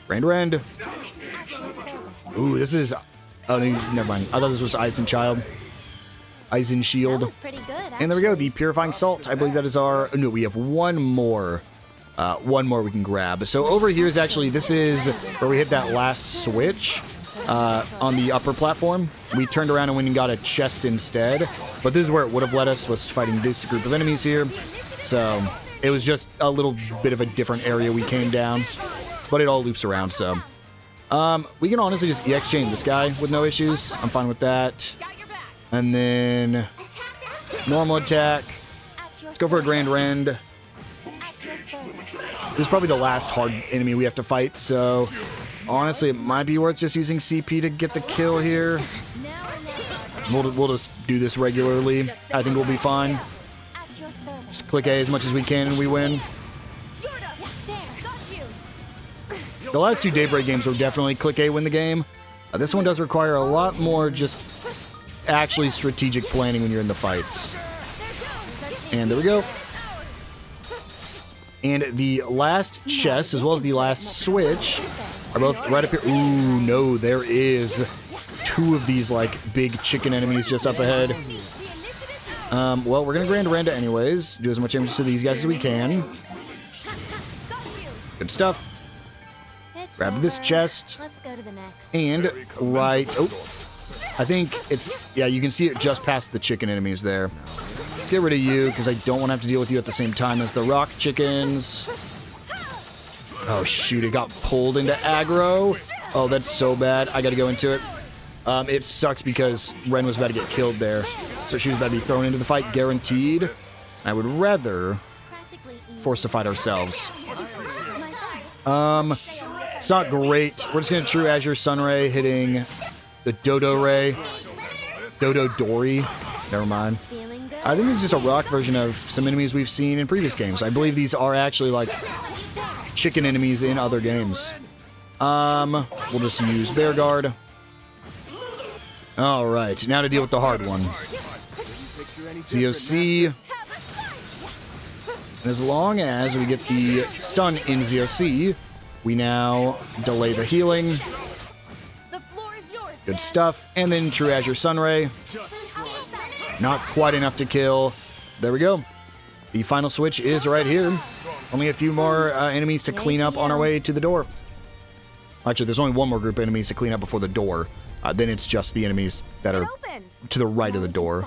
Grand Rend. Ooh, this is... Oh, never mind. I thought this was Eisen Child. Eisen Shield. That was pretty good, and there we go, the Purifying Salt. I believe that is our... No, we have one more. One more we can grab. So over here is actually... This is where we hit that last switch on the upper platform. We turned around and went and got a chest instead. But this is where it would have led us, was fighting this group of enemies here. So it was just a little bit of a different area we came down. But it all loops around, so... we can honestly just EX chain this guy with no issues. I'm fine with that. And then normal attack. Let's go for a Grand Rend. This is probably the last hard enemy we have to fight, so honestly, it might be worth just using CP to get the kill here. We'll just do this regularly. I think we'll be fine. Just click A as much as we can and we win. The last two Daybreak games were definitely click A win the game. This one does require a lot more just actually strategic planning when you're in the fights. And there we go. And the last chest, as well as the last switch, are both right up here. Ooh, no, there is two of these, like, big chicken enemies just up ahead. Well, we're going to Grand Randa anyways. Do as much damage to these guys as we can. Good stuff. Grab this chest. Let's go to the next. And right... Oh, I think it's... Yeah, you can see it just past the chicken enemies there. Let's get rid of you, because I don't want to have to deal with you at the same time as the rock chickens. Oh, shoot. It got pulled into aggro. Oh, that's so bad. I got to go into it. It sucks because Ren was about to get killed there. So she was about to be thrown into the fight, guaranteed. I would rather force the fight ourselves. It's not great. We're just going to True Azure Sunray hitting the Dodo Ray. Dodo Dory. Never mind. I think this is just a rock version of some enemies we've seen in previous games. I believe these are actually like chicken enemies in other games. We'll just use Bear Guard. Alright, now to deal with the hard one. ZOC. And as long as we get the stun in ZOC, we now delay the healing. Good stuff. And then True Azure Sunray. Not quite enough to kill. There we go. The final switch is right here. Only a few more enemies to clean up on our way to the door. Actually, there's only one more group of enemies to clean up before the door. Then it's just the enemies that are to the right of the door.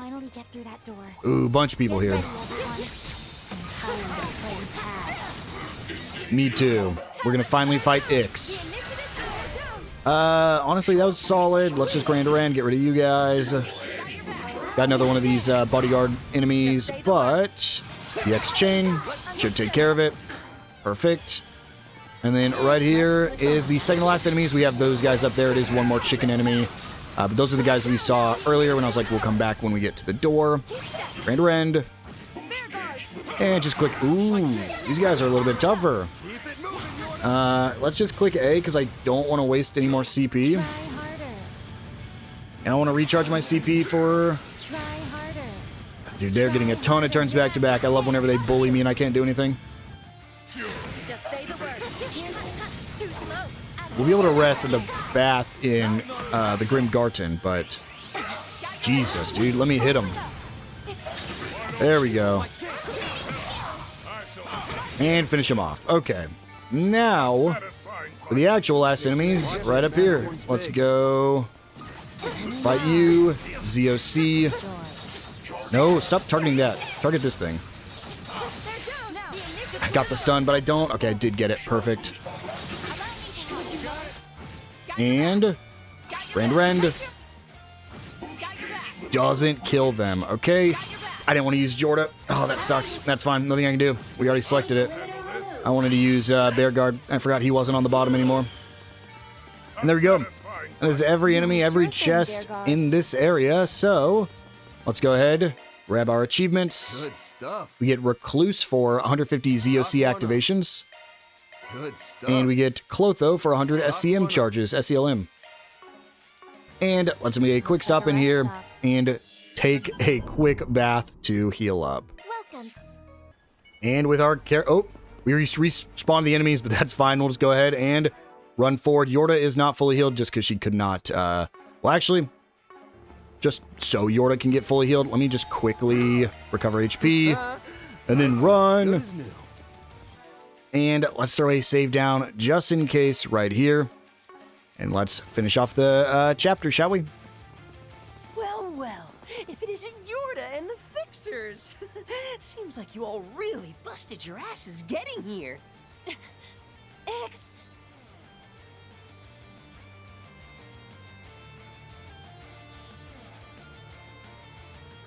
Ooh, bunch of people here. Me too. We're gonna finally fight Ix. Honestly, that was solid. Let's just Grand Ran, get rid of you guys. Got another one of these bodyguard enemies, but the X chain should take care of it. Perfect. And then right here is the second to last enemies. We have those guys up there. It is one more chicken enemy. But those are the guys we saw earlier when I was like, we'll come back when we get to the door. Grand Rend. And just click. Ooh, these guys are a little bit tougher. Let's just click A because I don't want to waste any more CP. And I want to recharge my CP for... Dude, they're getting a ton of turns back to back. I love whenever they bully me and I can't do anything. We'll be able to rest in the bath in the Grim Garten, but... Jesus, dude, let me hit him. There we go. And finish him off. Okay. Now, for the actual last enemies, right up here. Let's go... Fight you. ZOC. No, stop targeting that. Target this thing. I got the stun, but I don't. Okay, I did get it. Perfect. And Grand Rend doesn't kill them. Okay. I didn't want to use Jorda. Oh, that sucks. That's fine. Nothing I can do. We already selected it. I wanted to use Bear Guard. I forgot he wasn't on the bottom anymore. And there we go. There's every enemy, every chest in this area. So let's go ahead, grab our achievements. Good stuff. We get Recluse for 150 ZOC activations. Good stuff. And we get Clotho for 100 SCM charges, SCLM. And let's make a quick stop in here and take a quick bath to heal up. Welcome. And with our we respawned the enemies, but that's fine. We'll just go ahead and run forward. Yorda is not fully healed just because she could not, well, actually, just so Yorda can get fully healed, let me just quickly recover HP and then run. And let's throw a save down just in case right here. And let's finish off the chapter, shall we? Well, well, if it isn't Yorda and the Fixers. Seems like you all really busted your asses getting here. Ix!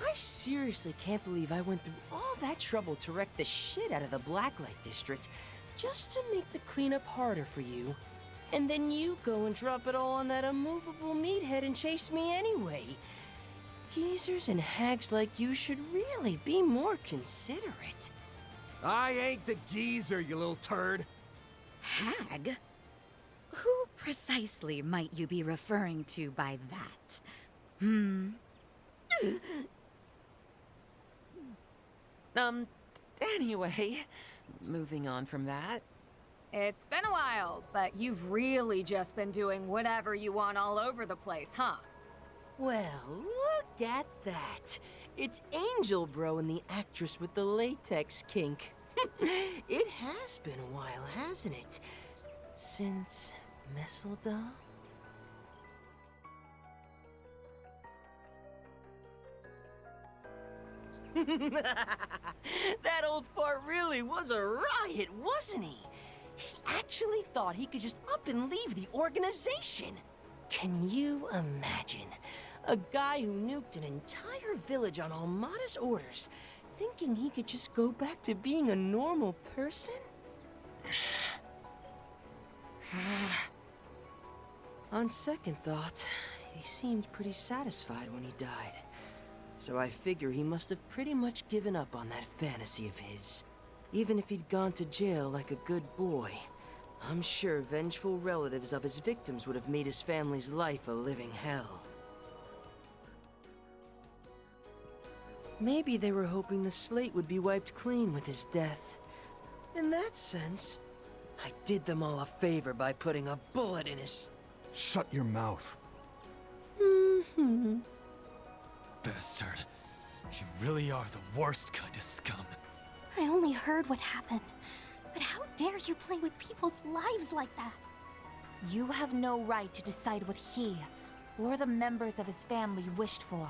I seriously can't believe I went through all that trouble to wreck the shit out of the Blacklight District, just to make the cleanup harder for you. And then you go and drop it all on that immovable meathead and chase me anyway. Geezers and hags like you should really be more considerate. I ain't a geezer, you little turd. Hag? Who precisely might you be referring to by that? Anyway, moving on from that. It's been a while, but you've really just been doing whatever you want all over the place, huh? Well, look at that. It's Angel Bro and the actress with the latex kink. It has been a while, hasn't it? Since Messeldar? That old fart really was a riot, wasn't he? He actually thought he could just up and leave the organization. Can you imagine? A guy who nuked an entire village on Almada's orders, thinking he could just go back to being a normal person? On second thought, he seemed pretty satisfied when he died. So I figure he must have pretty much given up on that fantasy of his. Even if he'd gone to jail like a good boy, I'm sure vengeful relatives of his victims would have made his family's life a living hell. Maybe they were hoping the slate would be wiped clean with his death. In that sense, I did them all a favor by putting a bullet in his... Shut your mouth. Bastard. You really are the worst kind of scum. I only heard what happened. But how dare you play with people's lives like that? You have no right to decide what he, or the members of his family wished for.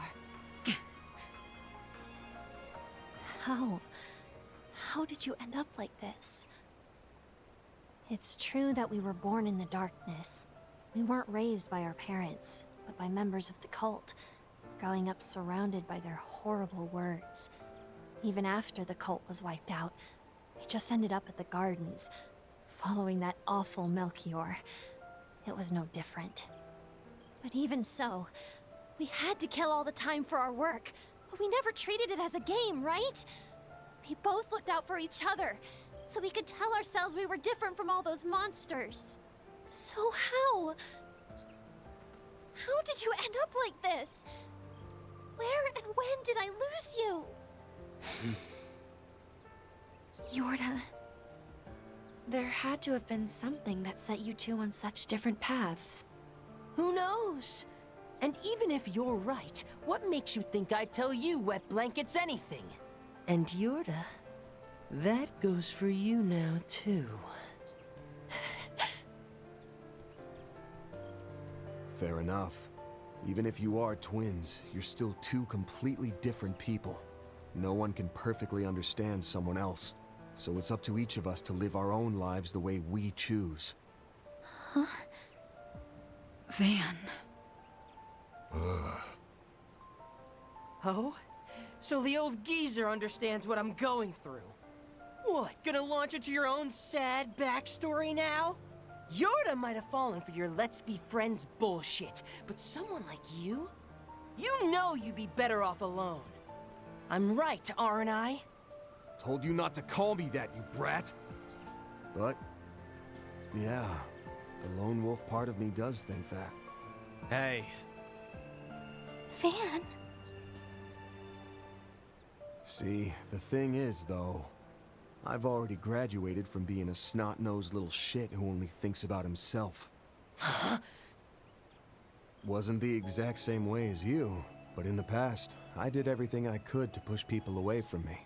How did you end up like this? It's true that we were born in the darkness. We weren't raised by our parents, but by members of the cult, growing up surrounded by their horrible words. Even after the cult was wiped out, we just ended up at the gardens, following that awful Melchior. It was no different. But even so, we had to kill all the time for our work, but we never treated it as a game, right? We both looked out for each other, so we could tell ourselves we were different from all those monsters. So how? How did you end up like this? Where and when did I lose you? Yorda, there had to have been something that set you two on such different paths. Who knows? And even if you're right, what makes you think I'd tell you, wet blankets, anything? And Yorda, that goes for you now, too. Fair enough. Even if you are twins, you're still two completely different people. No one can perfectly understand someone else. So it's up to each of us to live our own lives the way we choose. Huh? Van. Oh? So the old geezer understands what I'm going through. What, gonna launch into your own sad backstory now? Yorda might have fallen for your let's be friends bullshit, but someone like you? You know you'd be better off alone. I'm right, aren't I? Told you not to call me that, you brat! But, yeah, the lone wolf part of me does think that. Hey. Van? See, the thing is, though, I've already graduated from being a snot-nosed little shit who only thinks about himself. Wasn't the exact same way as you, but in the past, I did everything I could to push people away from me.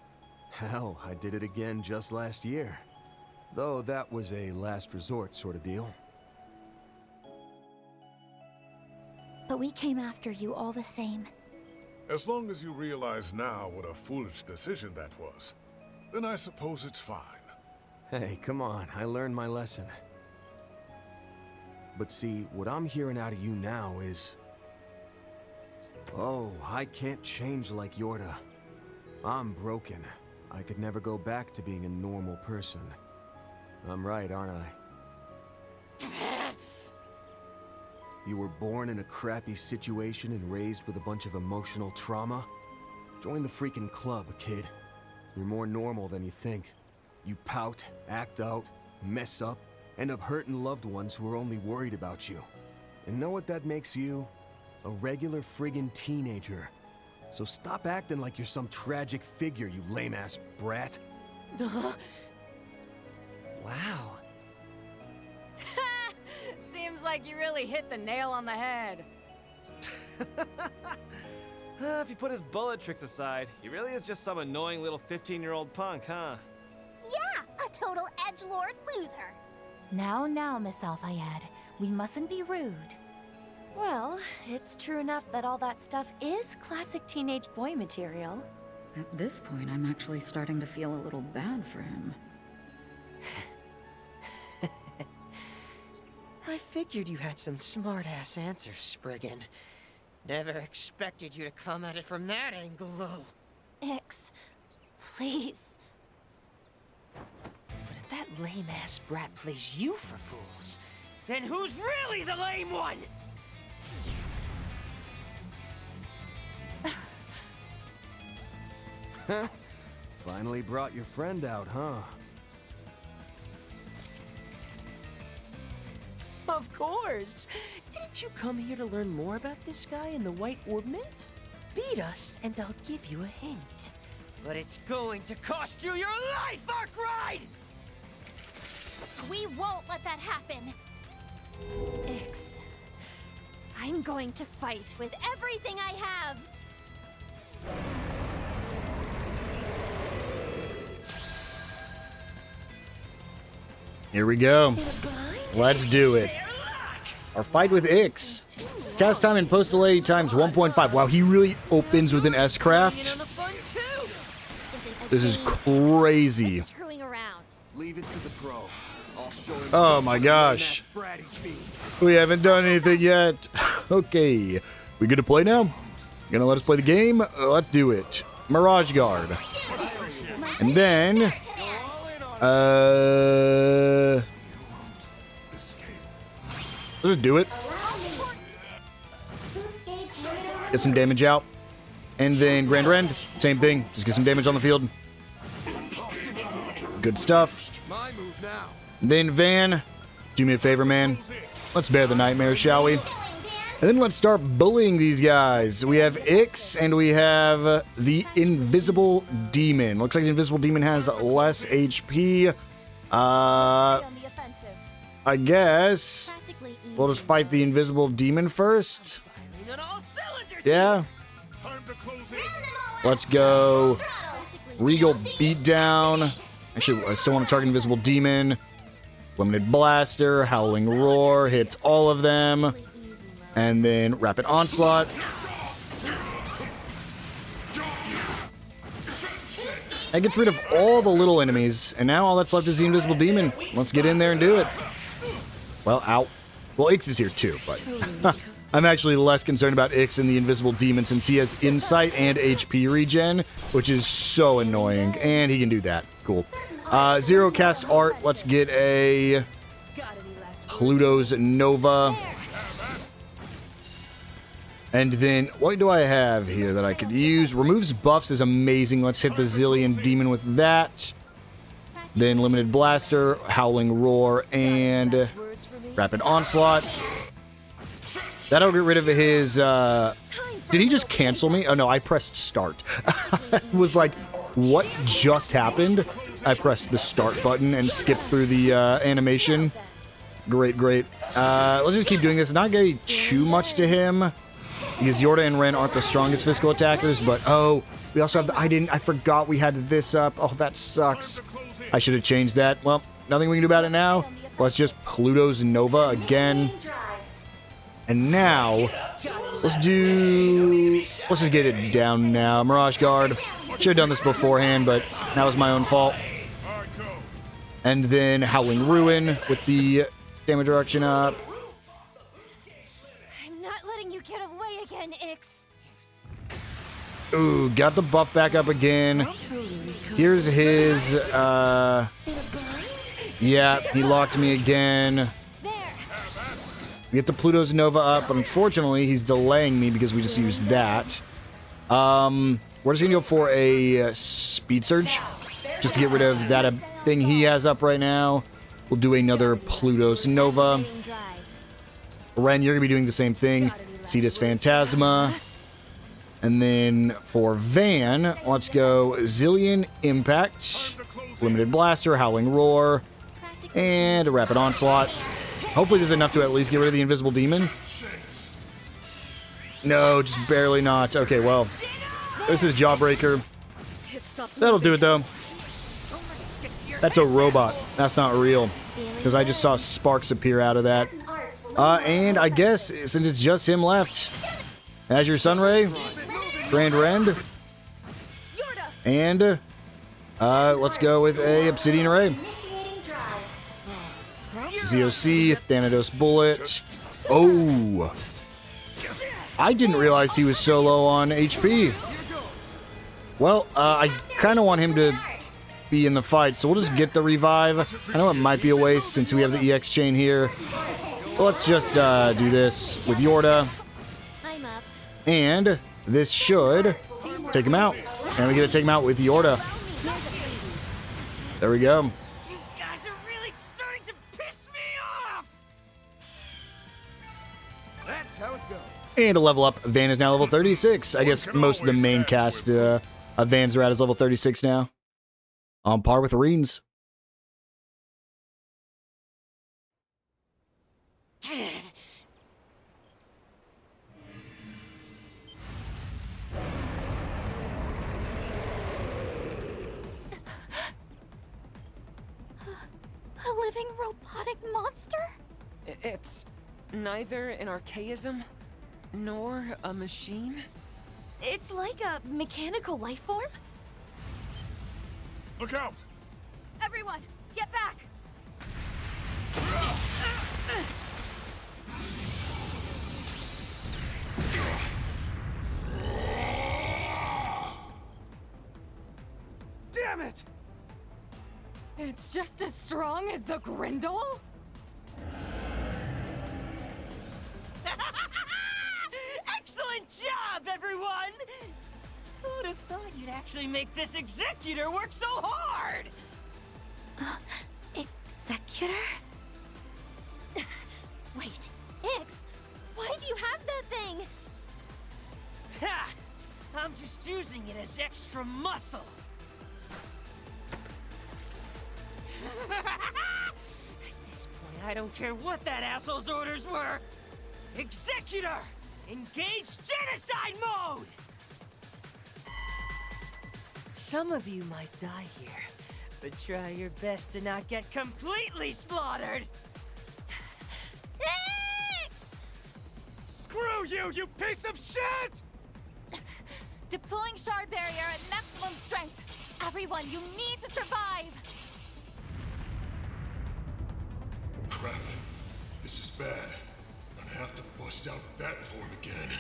Hell, I did it again just last year. Though that was a last resort sort of deal. But we came after you all the same. As long as you realize now what a foolish decision that was, then I suppose it's fine. Hey, come on, I learned my lesson. But see, what I'm hearing out of you now is... Oh, I can't change like Yorda. I'm broken. I could never go back to being a normal person. I'm right, aren't I? You were born in a crappy situation and raised with a bunch of emotional trauma? Join the freaking club, kid. You're more normal than you think. You pout, act out, mess up, end up hurting loved ones who are only worried about you. And know what that makes you? A regular friggin' teenager. So stop acting like you're some tragic figure, you lame-ass brat. Wow. Seems like you really hit the nail on the head. If you put his bullet tricks aside, he really is just some annoying little 15-year-old punk, huh? Yeah, a total edgelord loser. Now, Miss Alfayed, we mustn't be rude. Well, it's true enough that all that stuff is classic teenage boy material. At this point, I'm actually starting to feel a little bad for him. I figured you had some smart-ass answers, Spriggan. Never expected you to come at it from that angle, though. Ix, please. But if that lame-ass brat plays you for fools, then who's really the lame one? Finally brought your friend out, huh? Of course! Didn't you come here to learn more about this guy in the White Orbment? Beat us, and I'll give you a hint. But it's going to cost you your life, Arkwright! We won't let that happen. Ix, I'm going to fight with everything I have. Here we go. Let's do it. Our fight with Ix. Cast time and post delay times 1.5. Wow, he really opens with an S-craft. This is crazy. Screwing around. Leave it to the pro. I'll show him Oh my gosh. We haven't done anything yet. Okay. We good to play now? Gonna let us play the game? Let's do it. Mirage Guard. And then... let's just do it. Get some damage out. And then Grand Rend, same thing. Just get some damage on the field. Good stuff. Then Van, do me a favor, man. Let's bear the nightmare, shall we? And then let's start bullying these guys. We have Ix and we have the Invisible Demon. Looks like the Invisible Demon has less HP. I guess we'll just fight the Invisible Demon first. Yeah. Let's go. Regal Beatdown. Actually, I still want to target Invisible Demon. Limited Blaster, Howling Roar hits all of them. And then Rapid Onslaught. That gets rid of all the little enemies. And now all that's left is the Invisible Demon. Let's get in there and do it. Well, ow. Well, Ix is here too, but I'm actually less concerned about Ix and the Invisible Demon since he has Insight and HP regen, which is so annoying. And he can do that. Cool. Zero cast art. Let's get a Pluto's Nova. And then, what do I have here that I could use? Removes buffs is amazing. Let's hit the Zillion Demon with that. Then Limited Blaster, Howling Roar, and Rapid Onslaught. That'll get rid of his, did he just cancel me? Oh no, I pressed start. I was like, what just happened? I pressed the start button and skipped through the animation. Great, great. Let's just keep doing this. Not getting too much to him. Because Yorda and Ren aren't the strongest physical attackers, but oh, we also have the, I forgot we had this up. Oh, that sucks. I should have changed that. Well, nothing we can do about it now. Let's just Pluto's Nova again. And now, let's just get it down now. Mirage Guard. Should have done this beforehand, but that was my own fault. And then Howling Ruin with the damage reduction up. I'm not letting you get away again, Ix. Ooh, got the buff back up again. Here's his, Yeah, he locked me again. We get the Pluto's Nova up, but unfortunately, he's delaying me because we just used that. We're just gonna go for a speed surge, just to get rid of that thing he has up right now. We'll do another Pluto's Nova. Ren, you're gonna be doing the same thing. Cetus Phantasma. And then for Van, let's go Zillion Impact, Limited Blaster, Howling Roar, and a Rapid Onslaught. Hopefully this is enough to at least get rid of the Invisible Demon. No, just barely not. Okay, well, this is Jawbreaker. That'll do it, though. That's a robot. That's not real. Because I just saw sparks appear out of that. And I guess, since it's just him left, Azure Sunray, Grand Rend, and let's go with a Obsidian Ray. ZOC, Thanatos Bullet. Oh! I didn't realize he was so low on HP. Well, I kind of want him to be in the fight, so we'll just get the revive. I know it might be a waste since we have the EX chain here. But let's just do this with Yorda. And this should take him out. And we get to take him out with Yorda. There we go. And a level up. Van is now level 36. I guess most of the main cast of Vans are at is level 36 now. On par with Reens. A living robotic monster? It's neither an archaism nor a machine. It's like a mechanical life form? Look out! Everyone, get back! Damn it! It's just as strong as the Grindel? Excellent job, everyone! Who'd have thought you'd actually make this Executor work so hard? Executor? Wait, Ix, why do you have that thing? Ha! I'm just using it as extra muscle. At this point, I don't care what that asshole's orders were. Executor! Engage genocide mode! Some of you might die here, but try your best to not get completely slaughtered. Ix! Screw you, you piece of shit! Deploying shard barrier at maximum strength. Everyone, you need to survive. Crap. This is bad. I have to bust out bat form again.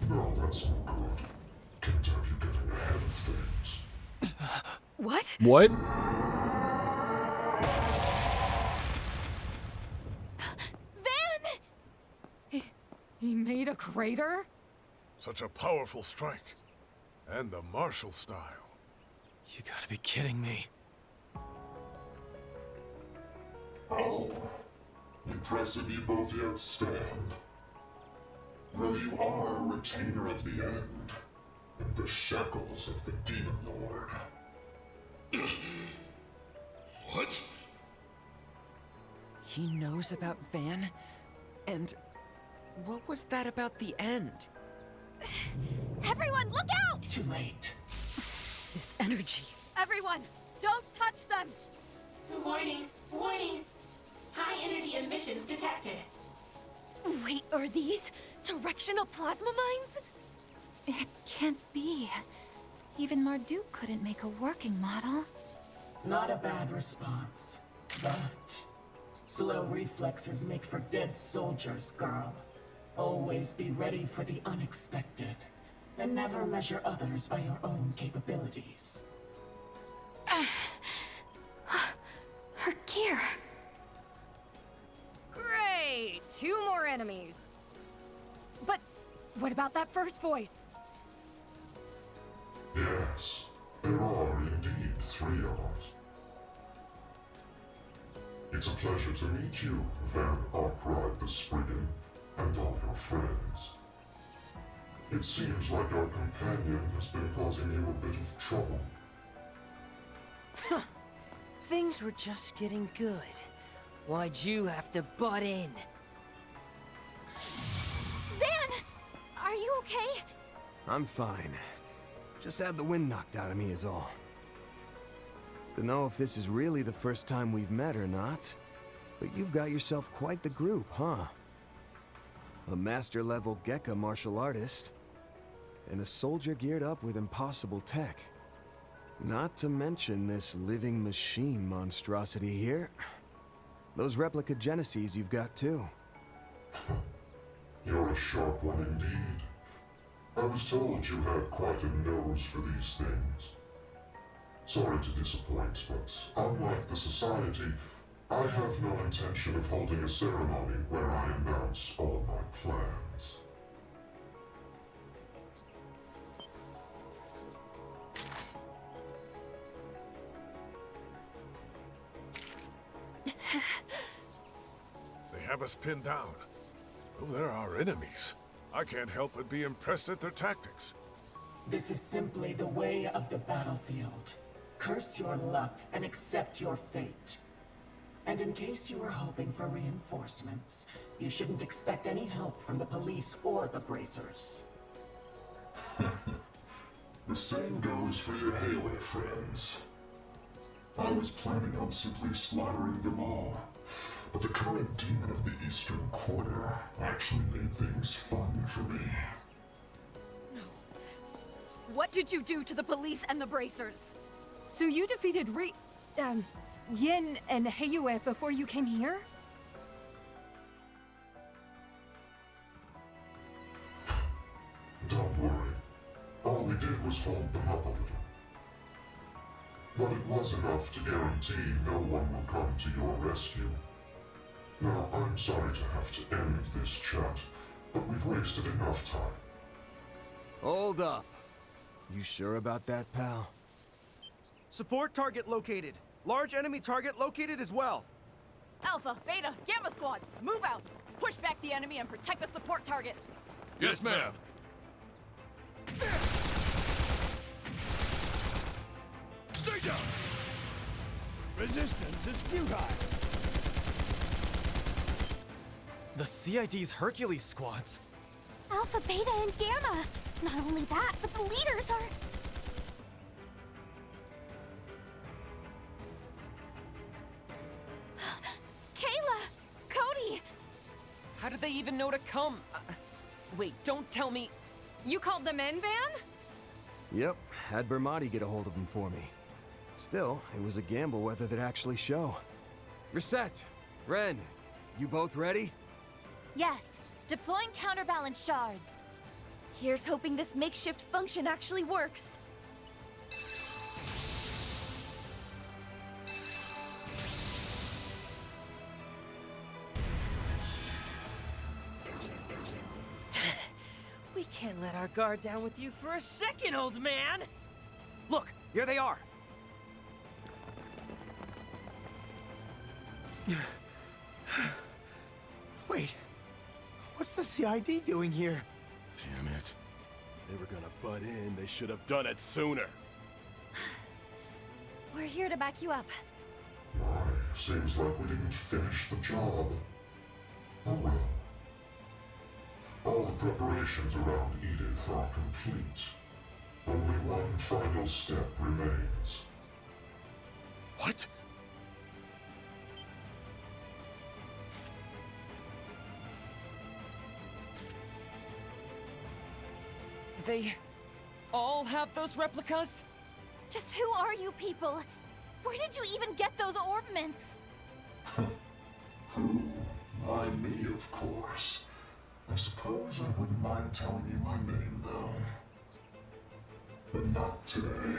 No, that's not good. Can't have you getting ahead of things. What? What? Van! He made a crater? Such a powerful strike. And the martial style. You gotta be kidding me. Oh. Impressive you both yet stand. Though you are a retainer of the end, and the shackles of the Demon Lord. What? He knows about Van? And what was that about the end? Everyone, look out! Too late. This energy. Everyone, don't touch them! Warning! Warning! High energy emissions detected. Wait, are these directional plasma mines? It can't be. Even Marduk couldn't make a working model. Not a bad response, but slow reflexes make for dead soldiers, girl. Always be ready for the unexpected. And never measure others by your own capabilities. Her gear. Great! 2 more enemies. But what about that first voice? Yes, there are indeed 3 of us. It's a pleasure to meet you, Van Arkwright the Spriggan, and all your friends. It seems like our companion has been causing you a bit of trouble. Things were just getting good. Why'd you have to butt in? Van! Are you okay? I'm fine. Just had the wind knocked out of me is all. Don't know if this is really the first time we've met or not, but you've got yourself quite the group, huh? A master-level Gekka martial artist, and a soldier geared up with impossible tech. Not to mention this living machine monstrosity here. Those replica Geneses you've got too. You're a sharp one indeed. I was told you had quite a nose for these things. Sorry to disappoint, but unlike the Society, I have no intention of holding a ceremony where I announce all my plans. They have us pinned down. Oh, they're our enemies. I can't help but be impressed at their tactics. This is simply the way of the battlefield. Curse your luck and accept your fate. And in case you were hoping for reinforcements, you shouldn't expect any help from the police or the bracers. The same goes for your Hayway friends. I was planning on simply slaughtering them all, but the current demon of the Eastern Quarter actually made things fun for me. What did you do to the police and the bracers? So you defeated Yin and Heiyue before you came here? Don't worry. All we did was hold them up a little. But it was enough to guarantee no one will come to your rescue. Now, I'm sorry to have to end this chat, but we've wasted enough time. Hold up. You sure about that, pal? Support target located. Large enemy target located as well. Alpha, Beta, Gamma squads, move out! Push back the enemy and protect the support targets! Yes, ma'am. Stay down! Resistance is futile! The CID's Hercules squads. Alpha, Beta, and Gamma! Not only that, but the leaders are... Kayla! Cody! How did they even know to come? Wait, don't tell me... You called them in, Van? Yep, had Bermati get a hold of them for me. Still, it was a gamble whether they'd actually show. Reset! Ren, you both ready? Yes, deploying counterbalance shards. Here's hoping this makeshift function actually works. We can't let our guard down with you for a second, old man! Look, here they are! Wait, what's the CID doing here? Damn it. If they were gonna butt in, they should have done it sooner. We're here to back you up. My, seems like we didn't finish the job. Oh well. All the preparations around Edith are complete. Only one final step remains. What? They all have those replicas? Just who are you people? Where did you even get those orbments? Who? Why, me, of course. I suppose I wouldn't mind telling you my name, though. But not today.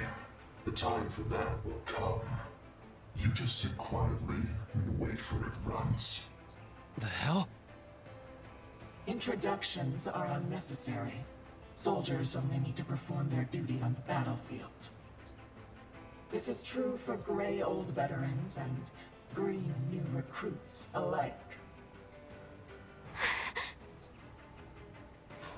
The time for that will come. You just sit quietly and wait for it runs. The hell? Introductions are unnecessary. Soldiers only need to perform their duty on the battlefield. This is true for gray old veterans and green new recruits alike.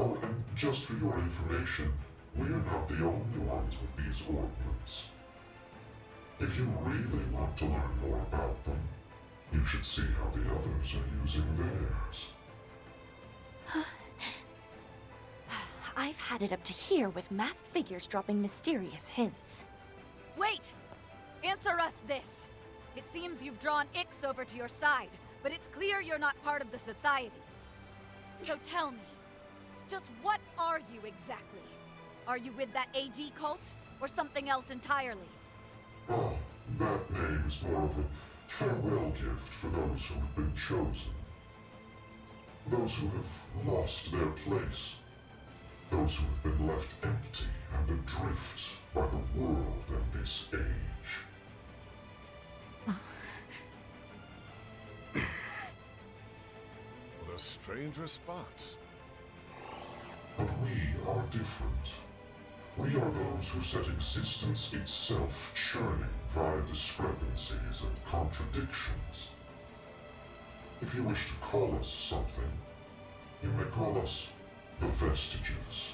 Oh, and just for your information, we are not the only ones with these ordnance. If you really want to learn more about them, you should see how the others are using theirs. I've had it up to here with masked figures dropping mysterious hints. Wait! Answer us this! It seems you've drawn Ix over to your side, but it's clear you're not part of the society. So tell me, just what are you exactly? Are you with that AD cult, or something else entirely? Oh, that name is more of a farewell gift for those who have been chosen. Those who have lost their place. Those who have been left empty and adrift by the world and this age. What a strange response. But we are different. We are those who set existence itself churning via discrepancies and contradictions. If you wish to call us something, you may call us the Vestiges.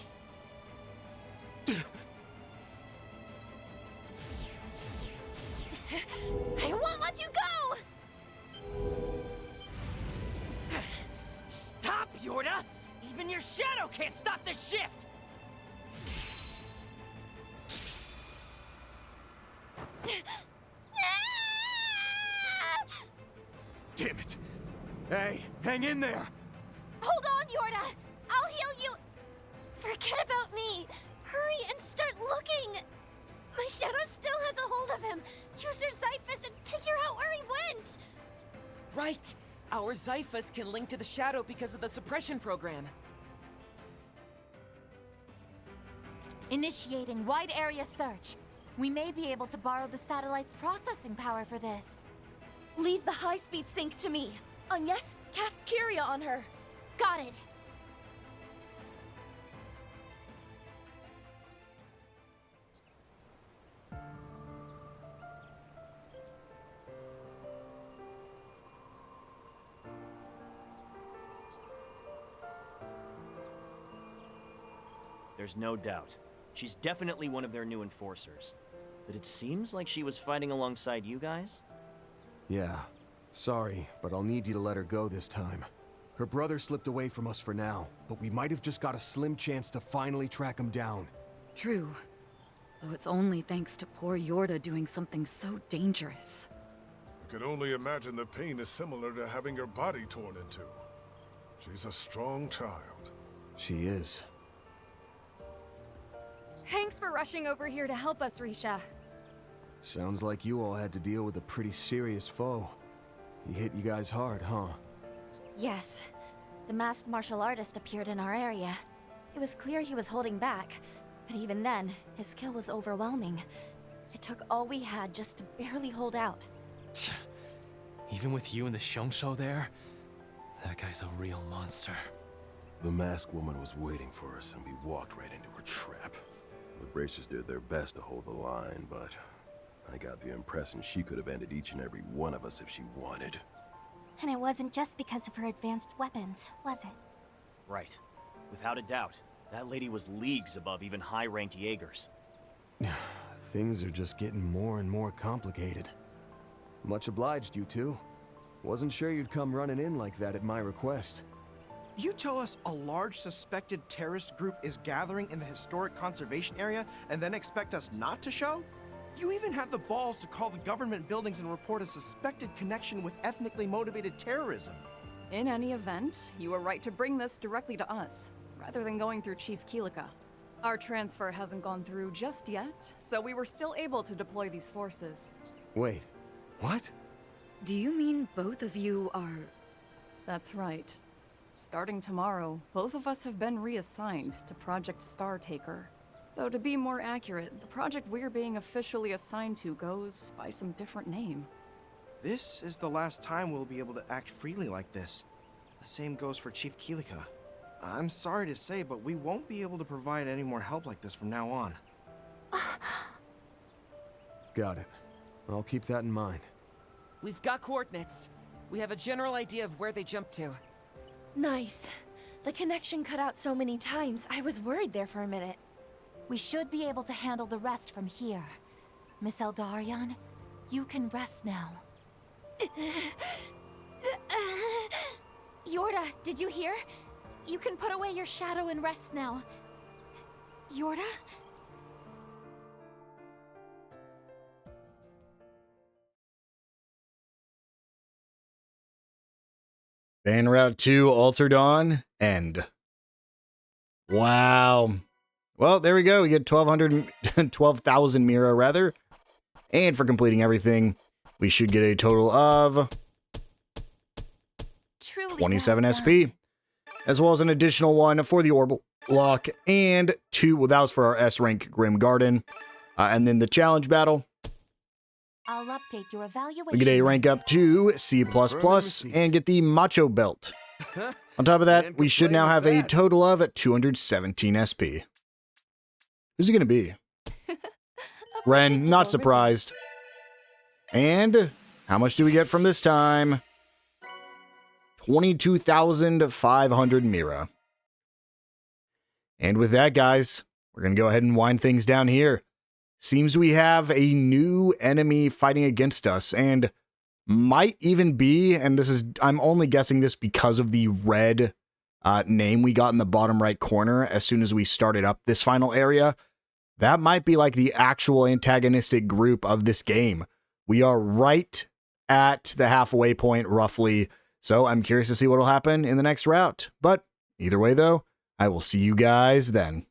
I won't let you go! Stop, Yorda! Even your shadow can't stop the shift! Damn it! Hey, hang in there! Hold on, Yorda! I'll heal you! Forget about me! Hurry and start looking! My shadow still has a hold of him! Use your Xiphus and figure out where he went! Right! Our Xiphus can link to the shadow because of the suppression program. Initiating wide area search. We may be able to borrow the satellite's processing power for this. Leave the high-speed sync to me. Agnes, cast Kyria on her. Got it. There's no doubt. She's definitely one of their new enforcers. But it seems like she was fighting alongside you guys? Yeah. Sorry, but I'll need you to let her go this time. Her brother slipped away from us for now, but we might have just got a slim chance to finally track him down. True. Though it's only thanks to poor Yorda doing something so dangerous. I could only imagine the pain is similar to having your body torn into. She's a strong child. She is. Thanks for rushing over here to help us, Risha. Sounds like you all had to deal with a pretty serious foe. He hit you guys hard, huh? Yes. The masked martial artist appeared in our area. It was clear he was holding back, but even then, his skill was overwhelming. It took all we had just to barely hold out. Even with you and the Shongshou there, that guy's a real monster. The masked woman was waiting for us, and we walked right into her trap. The Bracers did their best to hold the line, but I got the impression she could have ended each and every one of us if she wanted. And it wasn't just because of her advanced weapons, was it? Right. Without a doubt. That lady was leagues above even high-ranked Jaegers. Things are just getting more and more complicated. Much obliged, you two. Wasn't sure you'd come running in like that at my request. You tell us a large suspected terrorist group is gathering in the historic conservation area and then expect us not to show? You even had the balls to call the government buildings and report a suspected connection with ethnically motivated terrorism. In any event, you were right to bring this directly to us, rather than going through Chief Keelika. Our transfer hasn't gone through just yet, so we were still able to deploy these forces. Wait, what? Do you mean both of you are... That's right. Starting tomorrow, both of us have been reassigned to Project Startaker. Though to be more accurate, the project we're being officially assigned to goes by some different name. This is the last time we'll be able to act freely like this. The same goes for Chief Kilika. I'm sorry to say, but we won't be able to provide any more help like this from now on. Got it. I'll keep that in mind. We've got coordinates. We have a general idea of where they jumped to. Nice. The connection cut out so many times, I was worried there for a minute. We should be able to handle the rest from here. Miss Eldarion, you can rest now. Yorda, did you hear? You can put away your shadow and rest now. Yorda? Ban Route 2, Alter Dawn, end. Wow. Well, there we go. We get 12,000 Mira, rather. And for completing everything, we should get a total of 27 SP. As well as an additional one for the Orbital Lock. And 2, well, that was for our S-Rank Grim Garden. And then the challenge battle. I'll update your evaluation. We get a rank up to C++ and get the Macho Belt. On top of that, we should now have a total of 217 SP. Who's it going to be? Ren, not surprised. And how much do we get from this time? 22,500 Mira. And with that, guys, we're going to go ahead and wind things down here. Seems we have a new enemy fighting against us, and might even be, and this is, I'm only guessing this because of the red name we got in the bottom right corner as soon as we started up this final area. That might be like the actual antagonistic group of this game. We are right at the halfway point, roughly, so I'm curious to see what will happen in the next route. But either way, though, I will see you guys then.